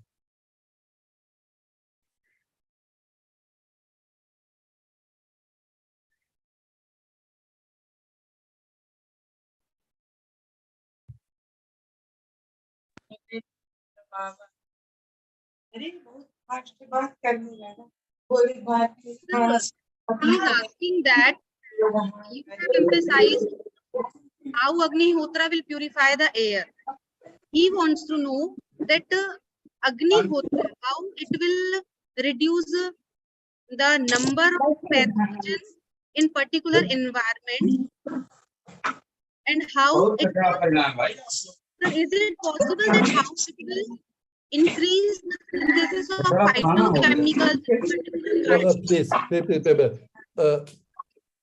He is asking that you have emphasized how Agnihotra will purify the air. He wants to know that Agnihotra, how it will reduce the number of pathogens in particular environment, and how it will, is it possible that how it will increase the synthesis of phytochemicals in particular? Please,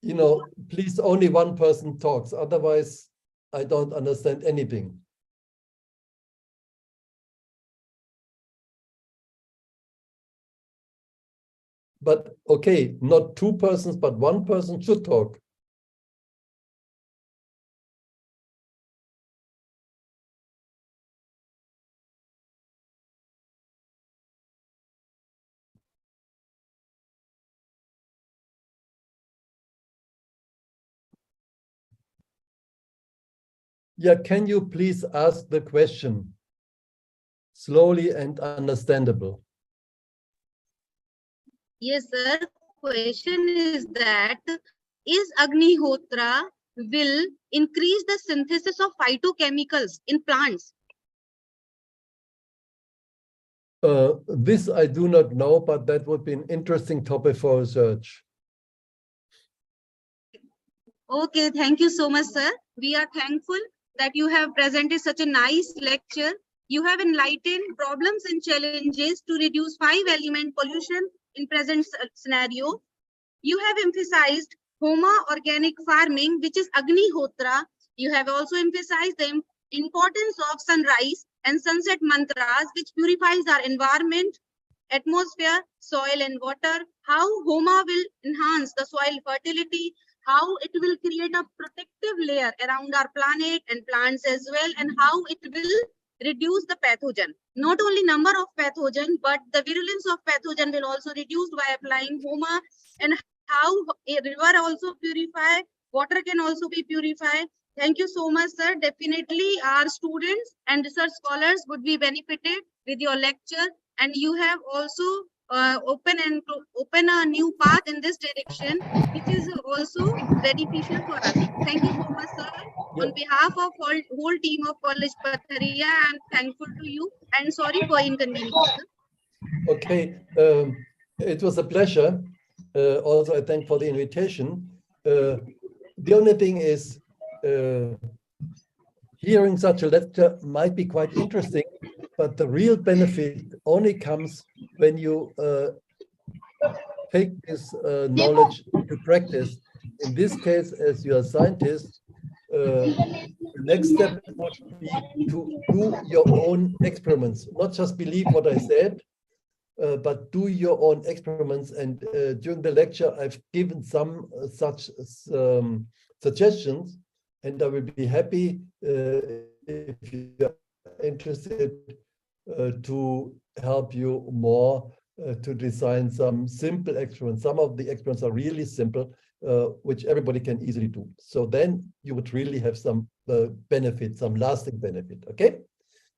you know, please only one person talks, otherwise I don't understand anything. But okay, not two persons, but one person should talk. Yeah, can you please ask the question slowly and understandable? Yes, sir. Question is that is Agnihotra will increase the synthesis of phytochemicals in plants? This I do not know, but that would be an interesting topic for research. Okay, thank you so much, sir. We are thankful that you have presented such a nice lecture. You have enlightened problems and challenges to reduce 5-element pollution in present scenario. You have emphasized Homa organic farming, which is Agnihotra. You have also emphasized the importance of sunrise and sunset mantras, which purifies our environment, atmosphere, soil and water, how Homa will enhance the soil fertility, how it will create a protective layer around our planet and plants as well, and how it will reduce the pathogen. Not only number of pathogen, but the virulence of pathogen will also reduce by applying Homa, and how a river also purify, water can also be purified. Thank you so much, sir. Definitely our students and research scholars would be benefited with your lecture, and you have also open a new path in this direction, which is also beneficial for us. Thank you so much, sir. On behalf of whole team of College Patharia, I am thankful to you and sorry for inconvenience, sir. Okay, it was a pleasure. Also, I thank for the invitation. The only thing is, hearing such a lecture might be quite interesting, but the real benefit only comes when you take this knowledge to practice. In this case, as you are a scientist, the next step would be to do your own experiments, not just believe what I said, but do your own experiments. And during the lecture, I've given some such suggestions, and I will be happy if you're interested to help you more to design some simple experiments. Some of the experiments are really simple, which everybody can easily do. So then you would really have some benefit, some lasting benefit. Okay?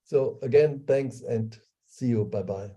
So again, thanks and see you. Bye-bye.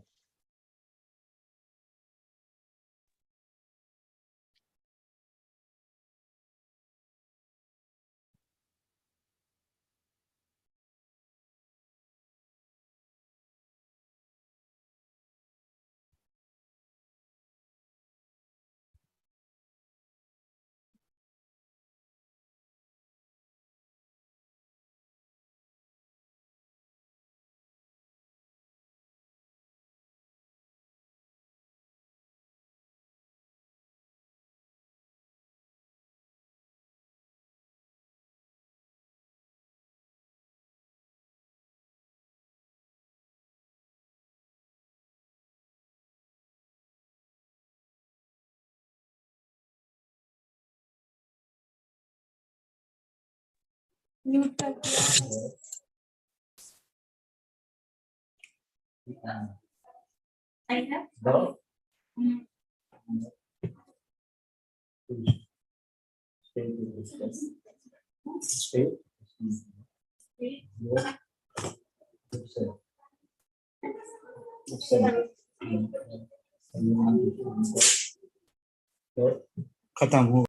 खत्म हो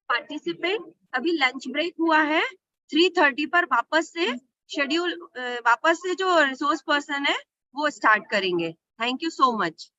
participate अभी lunch break हुआ है 3:30 पर वापस से schedule वापस से जो रिसोर्स पर्सन है वो स्टार्ट करेंगे। Thank you so much.